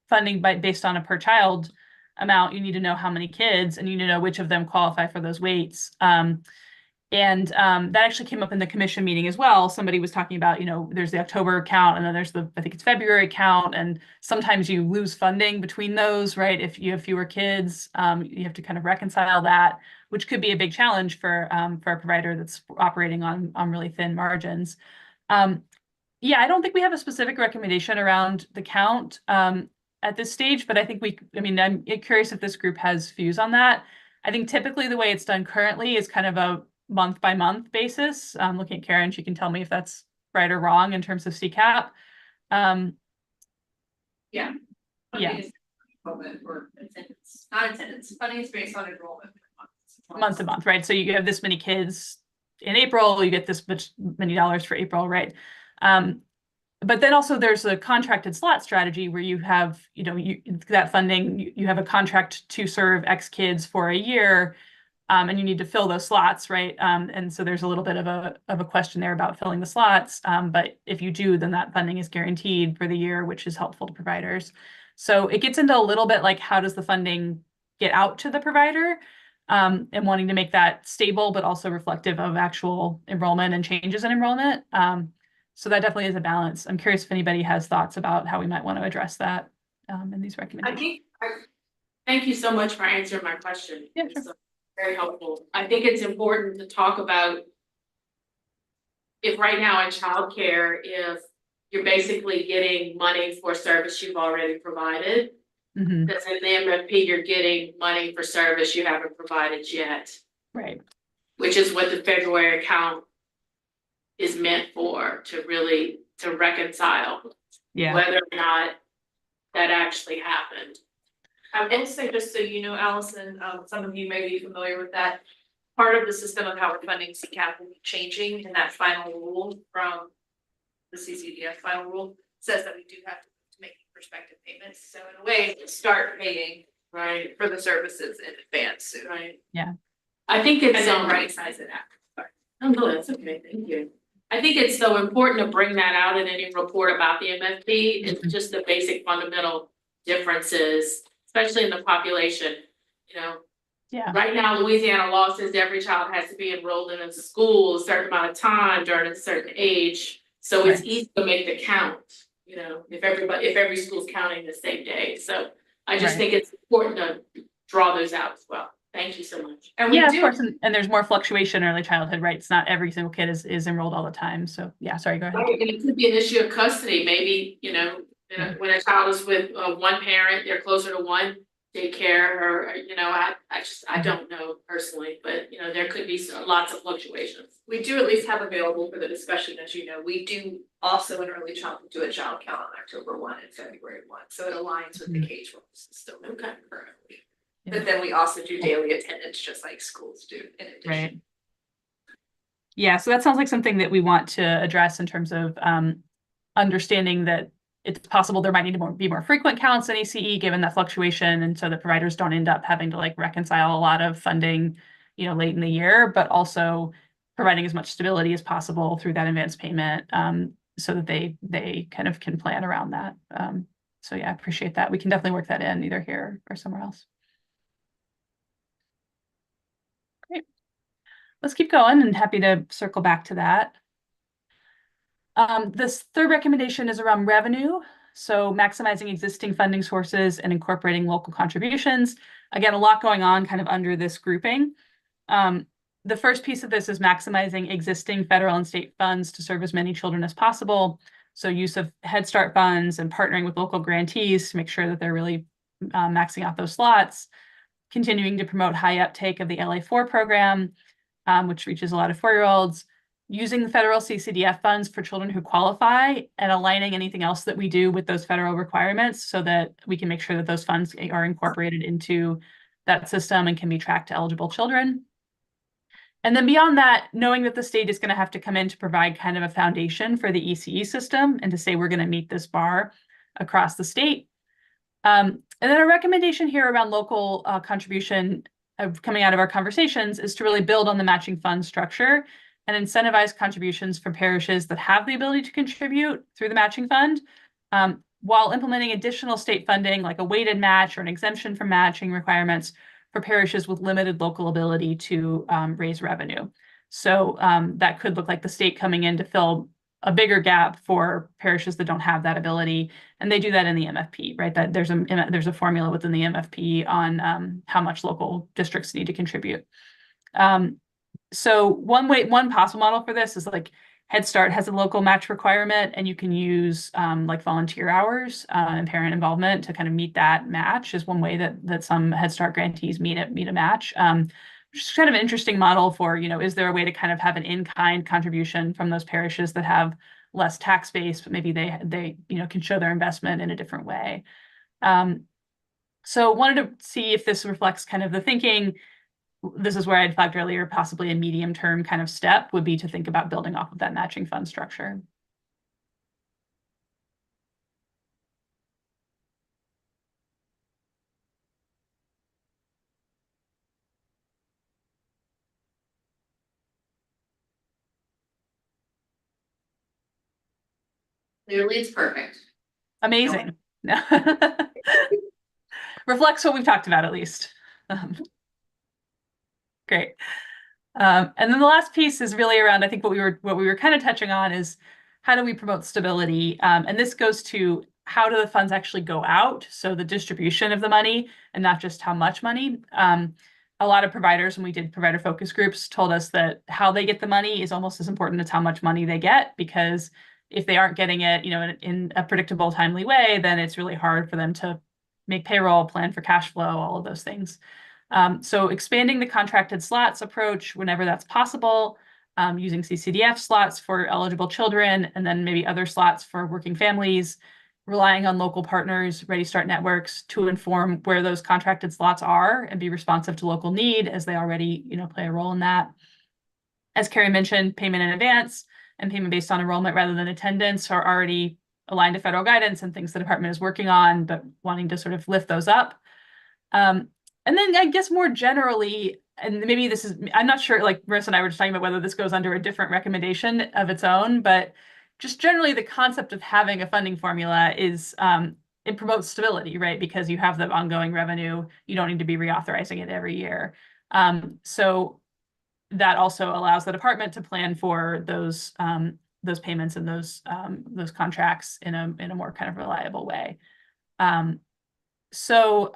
funding based on a per child amount, you need to know how many kids and you need to know which of them qualify for those weights. That actually came up in the commission meeting as well. Somebody was talking about, there's the October count and then there's I think it's February count. And sometimes you lose funding between those, right? If you have fewer kids, you have to kind of reconcile that, which could be a big challenge for a provider that's operating on really thin margins. Yeah, I don't think we have a specific recommendation around the count at this stage, but I think I'm curious if this group has views on that. I think typically the way it's done currently is kind of a month by month basis. Looking at Karen, she can tell me if that's right or wrong in terms of CCAP. Yeah. Yeah. Or attendance, not attendance, funding is based on enrollment. Month to month, right? So you have this many kids in April, you get this many dollars for April, right? But then also there's a contracted slot strategy where you have, that funding, you have a contract to serve X kids for a year, and you need to fill those slots, right? And so there's a little bit of a question there about filling the slots. But if you do, then that funding is guaranteed for the year, which is helpful to providers. So it gets into a little bit like, how does the funding get out to the provider? And wanting to make that stable, but also reflective of actual enrollment and changes in enrollment. So that definitely is a balance. I'm curious if anybody has thoughts about how we might want to address that in these recommendations. Thank you so much for answering my question. Yeah, sure. It's very helpful. I think it's important to talk about if right now in childcare, if you're basically getting money for service you've already provided, because in the MFP, you're getting money for service you haven't provided yet. Right. Which is what the February account is meant for, to reconcile whether or not that actually happened. I will say, just so you know, Allison, some of you may be familiar with that. Part of the system of how we're funding CCAP will be changing, and that final rule from the CCDF final rule says that we do have to make prospective payments. So in a way, start paying for the services in advance. Right. Yeah. I think it's and then right size it after. Oh no, that's okay. Thank you. I think it's so important to bring that out in any report about the MFP. It's just the basic fundamental differences, especially in the population, Yeah. Right now, Louisiana law says every child has to be enrolled in a school a certain amount of time during a certain age. So it's easy to make the count, if every school's counting the same day. So I just think it's important to draw those out as well. Thank you so much. And we Yeah, of do, course, and there's more fluctuation in early childhood, right? It's not every single kid is enrolled all the time, so, yeah, sorry, go ahead. Right, and it could be an issue of custody, maybe, you know, when a child is with one parent, they're closer to one daycare, or, you know, I don't know personally, but, you know, there could be lots of fluctuations. we do at least have available for the discussion, as you know, we do also in early childhood do a child count on October 1 and February 1, so it aligns with the K-12 system Okay. currently. Yeah. But then we also do daily attendance, just like schools do in addition. Right. Yeah, so that sounds like something that we want to address in terms of understanding that it's possible there might need to be more frequent counts in ECE given that fluctuation, and so that providers don't end up having to like reconcile a lot of funding, you know, late in the year, but also providing as much stability as possible through that advance payment, so that they kind of can plan around that. So yeah, I appreciate that. We can definitely work that in either here or somewhere else. Great. Let's keep going, and happy to circle back to that. This third recommendation is around revenue. So maximizing existing funding sources and incorporating local contributions. Again, a lot going on kind of under this grouping. The first piece of this is maximizing existing federal and state funds to serve as many children as possible. So use of Head Start funds and partnering with local grantees to make sure that they're really maxing out those slots. Continuing to promote high uptake of the LA4 program, which reaches a lot of 4-year-olds. Using the federal CCDF funds for children who qualify, and aligning anything else that we do with those federal requirements so that we can make sure that those funds are incorporated into that system and can be tracked to eligible children. And then beyond that, knowing that the state is going to have to come in to provide kind of a foundation for the ECE system and to say we're going to meet this bar across the state. And then a recommendation here around local contribution coming out of our conversations is to really build on the matching fund structure and incentivize contributions from parishes that have the ability to contribute through the matching fund, while implementing additional state funding like a weighted match or an exemption from matching requirements for parishes with limited local ability to raise revenue. So that could look like the state coming in to fill a bigger gap for parishes that don't have that ability, and they do that in the MFP, right? That there's a formula within the MFP on how much local districts need to contribute. So one possible model for this is like Head Start has a local match requirement, and you can use like volunteer hours and parent involvement to kind of meet that match is one way that some Head Start grantees meet a match. Which is kind of an interesting model for, you know, is there a way to kind of have an in-kind contribution from those parishes that have less tax base, but maybe they you know can show their investment in a different way. So wanted to see if this reflects kind of the thinking. This is where I'd flagged earlier, possibly a medium-term kind of step would be to think about building off of that matching fund structure. Clearly, it's perfect. Amazing. Reflects what we've talked about at least. Great. And then the last piece is really around, I think what we were kind of touching on is how do we promote stability? And this goes to how do the funds actually go out? So the distribution of the money and not just how much money. A lot of providers, when we did provider focus groups, told us that how they get the money is almost as important as how much money they get, because if they aren't getting it, you know, in a predictable, timely way, then it's really hard for them to make payroll, plan for cash flow, all of those things. So expanding the contracted slots approach whenever that's possible, using CCDF slots for eligible children, and then maybe other slots for working families, relying on local partners, Ready Start networks to inform where those contracted slots are and be responsive to local need, as they already, you know, play a role in that. As Carrie mentioned, payment in advance and payment based on enrollment rather than attendance are already aligned to federal guidance and things the department is working on, but wanting to sort of lift those up. And then I guess more generally, and maybe this is, I'm not sure, like Marissa and I were just talking about whether this goes under a different recommendation of its own, but just generally the concept of having a funding formula is, it promotes stability, right? Because you have the ongoing revenue, you don't need to be reauthorizing it every year. So that also allows the department to plan for those payments and those contracts in a more kind of reliable way. So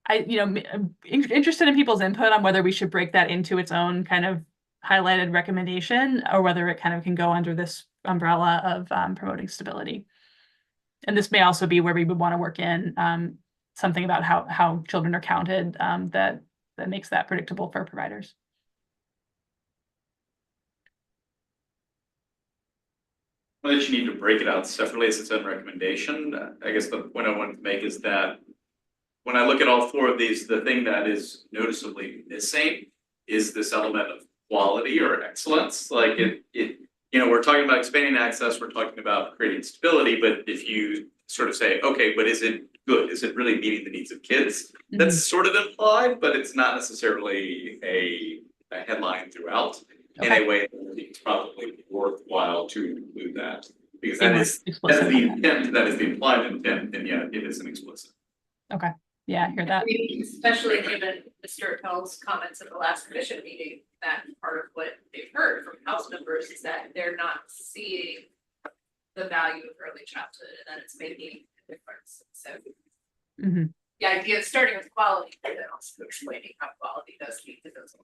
I'm interested in people's input on whether we should break that into its own kind of highlighted recommendation, or whether it kind of can go under this umbrella of promoting stability. And this may also be where we would want to work in something about how children are counted that makes that predictable for providers. Well, that you need to break it out separately as its own recommendation. I guess the point I wanted to make is that when I look at all four of these, the thing that is noticeably missing is this element of quality or excellence. Like we're talking about expanding access, we're talking about creating stability, but if you sort of say, okay, but is it good? Is it really meeting the needs of kids? That's sort of implied, but it's not necessarily a headline throughout. In a way, it's probably worthwhile to include that, because that is the intent, that is the implied intent, and yet it isn't explicit. Okay, yeah, I hear that. Especially given Mr. Hell's comments at the last commission meeting, that part of what they've heard from house members is that they're not seeing the value of early childhood and that it's making a difference. So the idea of starting with quality, and then also explaining how quality does lead to those.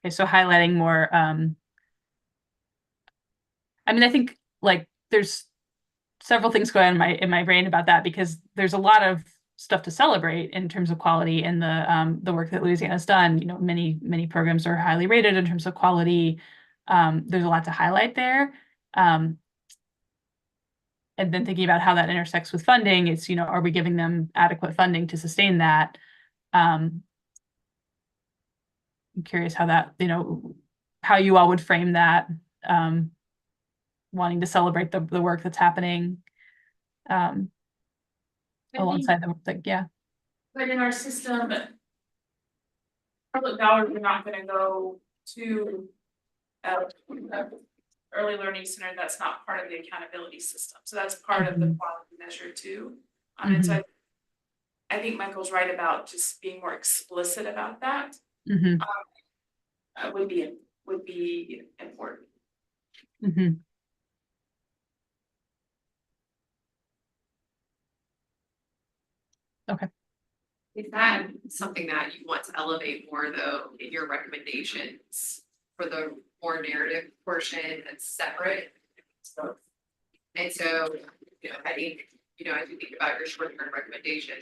Okay, so highlighting more, I think like there's several things going on in my brain about that, because there's a lot of stuff to celebrate in terms of quality in the work that Louisiana's done. Many programs are highly rated in terms of quality. There's a lot to highlight there. And then thinking about how that intersects with funding, it's, are we giving them adequate funding to sustain that? I'm curious how that, how you all would frame that, wanting to celebrate the work that's happening alongside the work, yeah. But in our system, public dollars are not gonna go to early learning center that's not part of the accountability system. So that's part of the quality measure too. And so I think Michael's right about just being more explicit about that. Would be important. Okay. Is that something that you want to elevate more though in your recommendations for the more narrative portion that's separate? And so, I think, as you think about your short-term recommendation,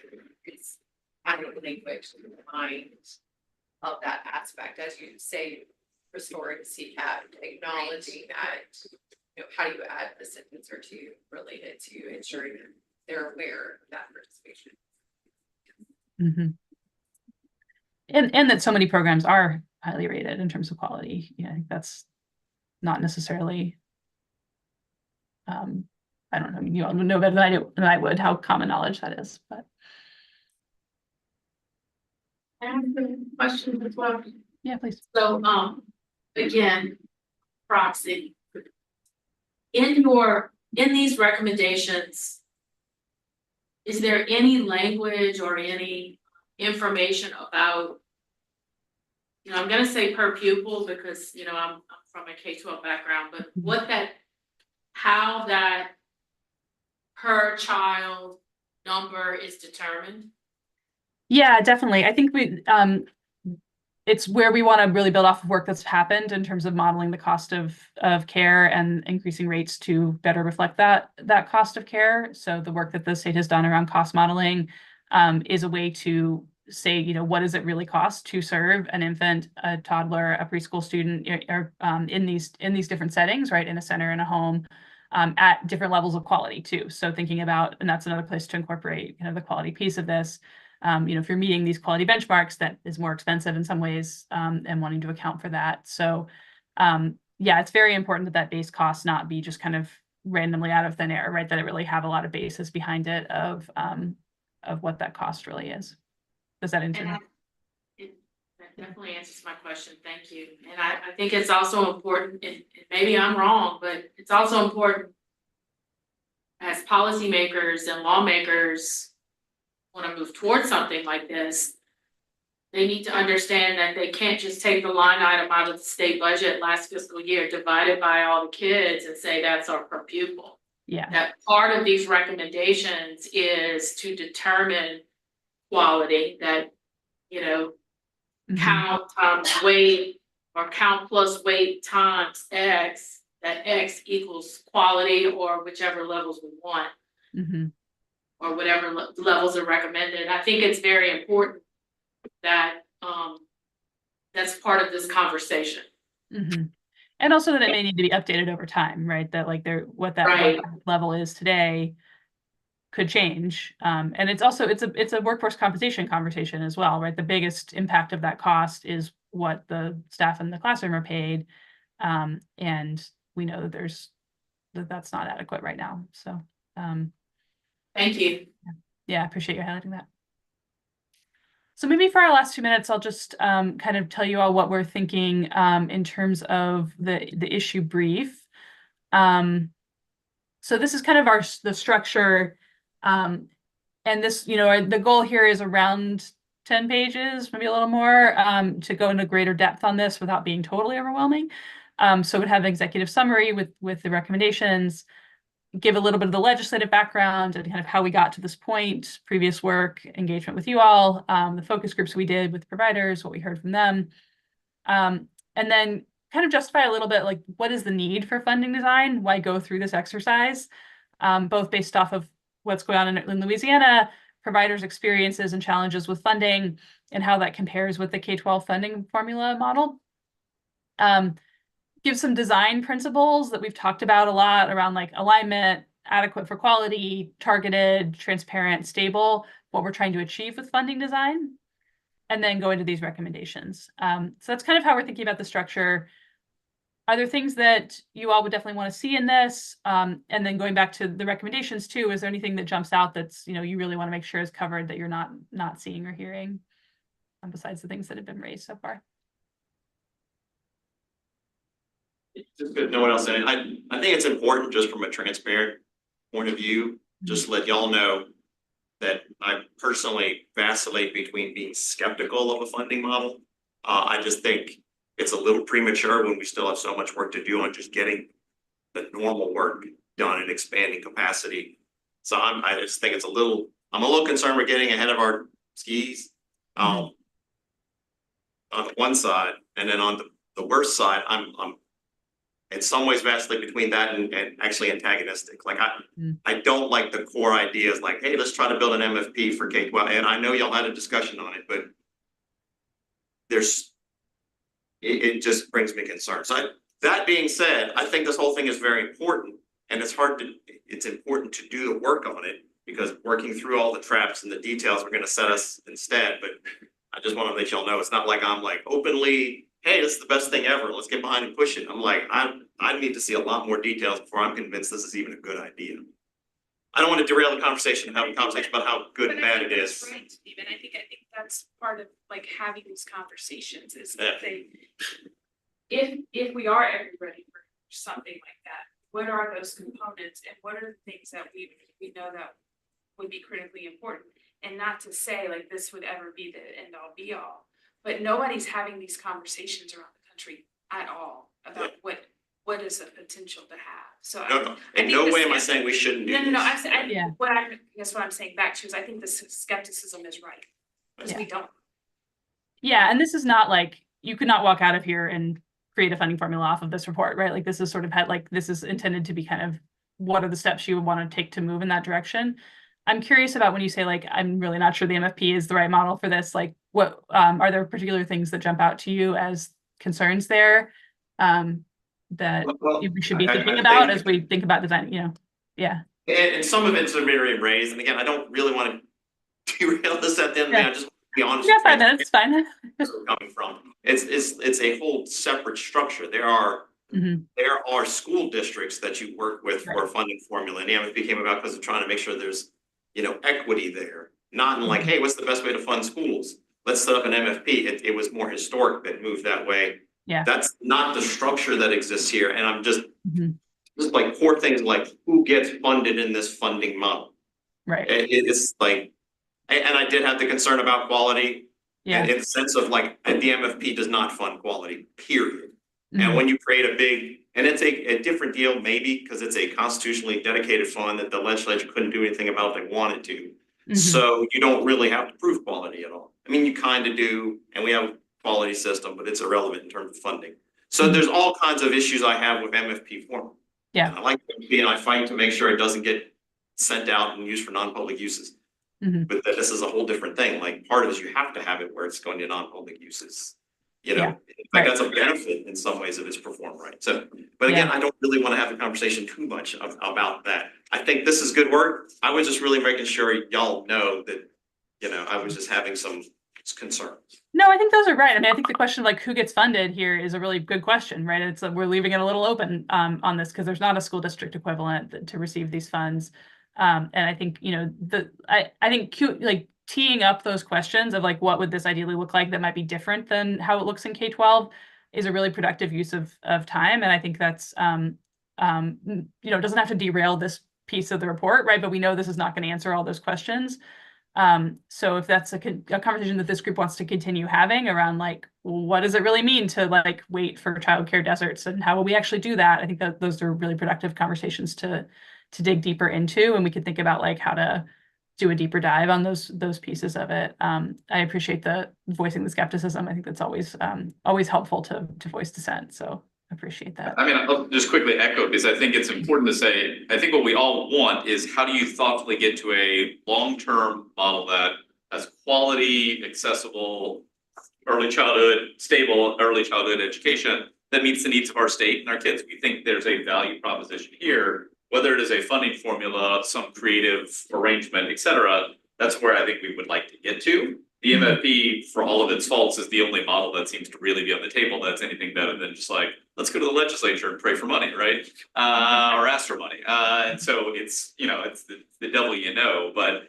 it's having language to the mind of that aspect, as you say, restoring CCAP, acknowledging that, how do you add a sentence or two related to ensuring that they're aware of that participation. And that so many programs are highly rated in terms of quality. I think that's not necessarily, I don't know, you all know better than I would how common knowledge that is, but. I have a question as well. Yeah, please. So, again, proxy. In these recommendations, is there any language or any information about, I'm gonna say per pupil because, I'm from a K-12 background, but how that per child number is determined? Yeah, definitely. I think it's where we want to really build off of work that's happened in terms of modeling the cost of care and increasing rates to better reflect that cost of care. So the work that the state has done around cost modeling is a way to say, what does it really cost to serve an infant, a toddler, a preschool student, or in these different settings, right, in a center, in a home, at different levels of quality too. So thinking about, and that's another place to incorporate the quality piece of this. If you're meeting these quality benchmarks, that is more expensive in some ways, and wanting to account for that. So yeah, it's very important that base cost not be just kind of randomly out of thin air, right? That it really have a lot of basis behind it of what that cost really is. Does that answer? That definitely answers my question. Thank you. And I think it's also important, and maybe I'm wrong, but it's also important as policymakers and lawmakers want to move towards something like this, they need to understand that they can't just take the line item out of the state budget last fiscal year, divide it by all the kids and say that's our per pupil. Yeah. that part of these recommendations is to determine quality, that, you know, Mhm. count times weight or count plus weight times X, that X equals quality or whichever levels we want, Mhm. or whatever levels are recommended. I think it's very important that, that's part of this conversation. Mhm. And also that it may need to be updated over time, right? That like what that Right. level is today could change. And it's also, it's a workforce compensation conversation as well, right? The biggest impact of that cost is what the staff in the classroom are paid. And we know that that's not adequate right now. So, Thank you. yeah, I appreciate you highlighting that. So maybe for our last 2 minutes, I'll just kind of tell you all what we're thinking in terms of the issue brief. So this is kind of the structure, and this, the goal here is around 10 pages, maybe a little more, to go into greater depth on this without being totally overwhelming. So we'd have an executive summary with the recommendations, give a little bit of the legislative background and kind of how we got to this point, previous work, engagement with you all, the focus groups we did with providers, what we heard from them, and then kind of justify a little bit like what is the need for funding design, why go through this exercise, both based off of what's going on in Louisiana, providers' experiences and challenges with funding, and how that compares with the K-12 funding formula model. Give some design principles that we've talked about a lot around like alignment, adequate for quality, targeted, transparent, stable, what we're trying to achieve with funding design, and then go into these recommendations. So that's kind of how we're thinking about the structure. Are there things that you all would definitely want to see in this? And then going back to the recommendations too, is there anything that jumps out that's, you really want to make sure is covered that you're not seeing or hearing, besides the things that have been raised so far? Just because no one else said it, I think it's important just from a transparent point of view, just to let y'all know that I personally vacillate between being skeptical of a funding model. I just think it's a little premature when we still have so much work to do on just getting the normal work done and expanding capacity. So I just think I'm a little concerned we're getting ahead of our skis. On the one side, and then on the worst side, I'm in some ways vastly between that and actually antagonistic. Like I don't like the core ideas like, hey, let's try to build an MFP for K-12. And I know y'all had a discussion on it, but it just brings me concern. So that being said, I think this whole thing is very important, and it's important to do the work on it, because working through all the traps and the details are going to set us instead. But I just want to let y'all know, it's not like I'm like openly, hey, this is the best thing ever, let's get behind and push it. I'm like, I need to see a lot more details before I'm convinced this is even a good idea. I don't want to derail the conversation and have a conversation about how good and bad it is. Right, Stephen, I think that's part of like having these conversations is Yeah. that if we are ever ready for something like that, what are those components and what are the things that we know that would be critically important? And not to say like this would ever be the end all be all, but nobody's having these conversations around the country at all about what is the potential to have. So No, in no way am I saying we shouldn't do this. no. I guess what I'm saying back to is I think the skepticism is right, because we don't. Yeah, and this is not like, you could not walk out of here and create a funding formula off of this report, right? Like this is sort of this is intended to be kind of, what are the steps you would want to take to move in that direction? I'm curious about when you say like, I'm really not sure the MFP is the right model for this, like what, are there particular things that jump out to you as concerns there? That we should be thinking about as we think about design, yeah. And some of it's already raised, and again, I don't really want to derail this at the end of the day, I just want to be honest. Yeah, 5 minutes, it's fine. Coming from, it's a whole separate structure. There are school districts that you work with for a funding formula, and the MFP came about because of trying to make sure there's, equity there. Not in like, hey, what's the best way to fund schools? Let's set up an MFP. It was more historic that moved that way. Yeah. That's not the structure that exists here. And I'm just like core things like who gets funded in this funding model. Right. It's like, and I did have the concern about quality. Yeah. And in the sense of like, the MFP does not fund quality, period. And when you create a big, and it's a different deal maybe because it's a constitutionally dedicated fund that the legislature couldn't do anything about if they wanted to. So you don't really have to prove quality at all. I mean, you kind of do, and we have a quality system, but it's irrelevant in terms of funding. So there's all kinds of issues I have with MFP form. Yeah. And I like MFP and I fight to make sure it doesn't get sent out and used for non-public uses. But this is a whole different thing. Like part of it is you have to have it where it's going to non-public uses. You know, Yeah. in fact, that's a benefit in some ways if it's performed right. So, but again, I don't really want to have the conversation too much about that. I think this is good work. I was just really making sure y'all know that, you know, I was just having some concerns. No, I think those are right. I mean, I think the question of like who gets funded here is a really good question, right? It's we're leaving it a little open on this because there's not a school district equivalent to receive these funds. And I think, you know, I think like teeing up those questions of like what would this ideally look like that might be different than how it looks in K-12 is a really productive use of time. And I think that's you know, doesn't have to derail this piece of the report, right? But we know this is not going to answer all those questions. So if that's a conversation that this group wants to continue having around like, what does it really mean to like wait for childcare deserts and how will we actually do that? I think that those are really productive conversations to dig deeper into, and we could think about like how to do a deeper dive on those pieces of it. I appreciate the voicing the skepticism. I think that's always helpful to voice dissent. So I appreciate that. I mean, I'll just quickly echo because I think it's important to say, I think what we all want is how do you thoughtfully get to a long-term model that has quality, accessible, early childhood, stable early childhood education that meets the needs of our state and our kids. We think there's a value proposition here, whether it is a funding formula, some creative arrangement, et cetera. That's where I think we would like to get to. The MFP, for all of its faults, is the only model that seems to really be on the table that's anything better than just like, let's go to the legislature and pray for money, right? Or ask for money. And so it's, you know, it's the devil you know, but,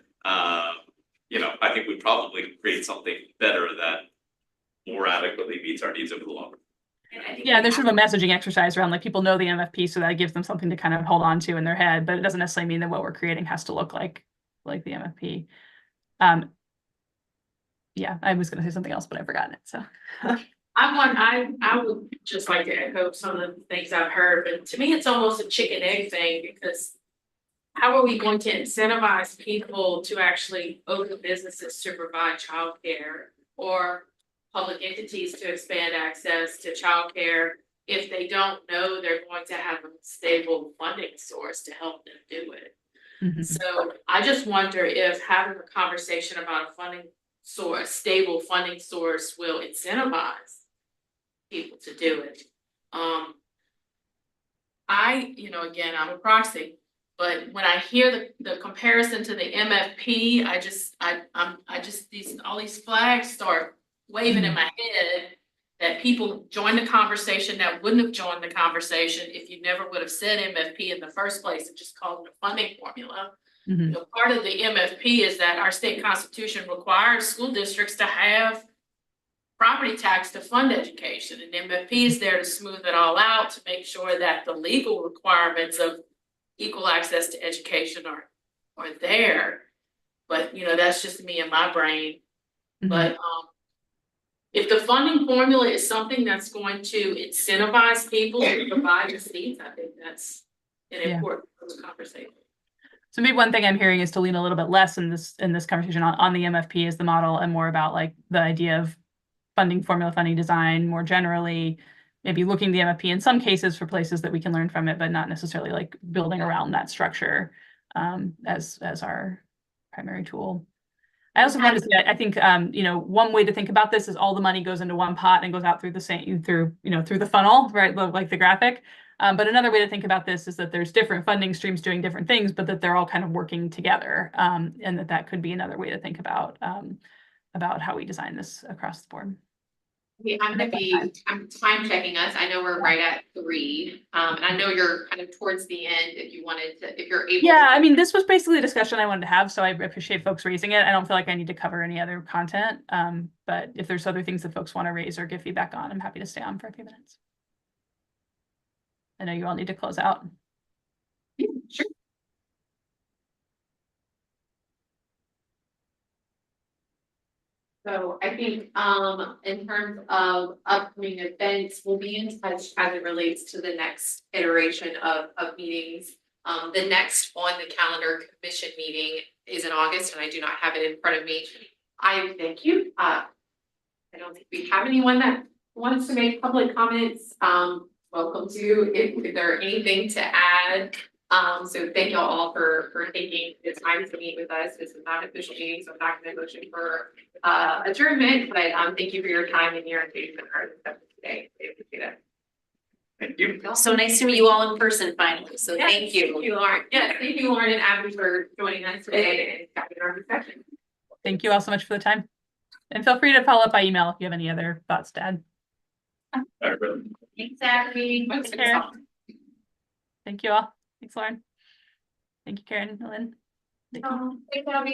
you know, I think we probably create something better that more adequately meets our needs over the long run. Yeah, there's sort of a messaging exercise around like people know the MFP, so that gives them something to kind of hold on to in their head, but it doesn't necessarily mean that what we're creating has to look like the MFP. Yeah, I was going to say something else, but I've forgotten it. So I would just like to echo some of the things I've heard, but to me, it's almost a chicken egg thing because how are we going to incentivize people to actually open businesses to provide childcare or public entities to expand access to childcare if they don't know they're going to have a stable funding source to help them do it? So I just wonder if having a conversation about a funding source, stable funding source will incentivize people to do it. Again, I'm a proxy, but when I hear the comparison to the MFP, all these flags start waving in my head that people join the conversation that wouldn't have joined the conversation if you never would have said MFP in the first place and just called it a funding formula. You know, part of the MFP is that our state constitution requires school districts to have property tax to fund education, and MFP is there to smooth it all out to make sure that the legal requirements of equal access to education are there. But you know, that's just me and my brain. But if the funding formula is something that's going to incentivize people to provide the seats, I think that's an important conversation. So maybe one thing I'm hearing is to lean a little bit less in this conversation on the MFP as the model and more about like the idea of funding formula, funding design more generally, maybe looking the MFP in some cases for places that we can learn from it, but not necessarily like building around that structure as our primary tool. I also wanted to say, I think, you know, one way to think about this is all the money goes into one pot and goes out through the funnel, right? Like the graphic. But another way to think about this is that there's different funding streams doing different things, but that they're all kind of working together. And that could be another way to think about how we design this across the board. I'm time checking us. I know we're right at 3. And I know you're kind of towards the end if you're able. Yeah, I mean, this was basically a discussion I wanted to have, so I appreciate folks raising it. I don't feel like I need to cover any other content. But if there's other things that folks want to raise or give feedback on, I'm happy to stay on for a few minutes. I know you all need to close out. Yeah, sure. So I think, in terms of upcoming events, we'll be in touch as it relates to the next iteration of meetings. The next on the calendar commission meeting is in August, and I do not have it in front of me. I thank you. I don't think we have anyone that wants to make public comments. Welcome to, if there are anything to add. So thank you all for taking the time to meet with us. This is not an official meeting, so I'm not gonna motion for adjournment, but thank you for your time and your engagement in our discussion today. I appreciate it. Thank you. So nice to meet you all in person finally, so thank you. Thank you, Lauren. Yes, thank you, Lauren and Abby, for joining us today and having our discussion. Thank you all so much for the time. And feel free to follow up by email if you have any other thoughts to add. All right, brother. Thanks, Abby. Take care. Thank you all. Thanks, Lauren. Thank you, Karen, Lynn. Thank you. Thanks, Abby.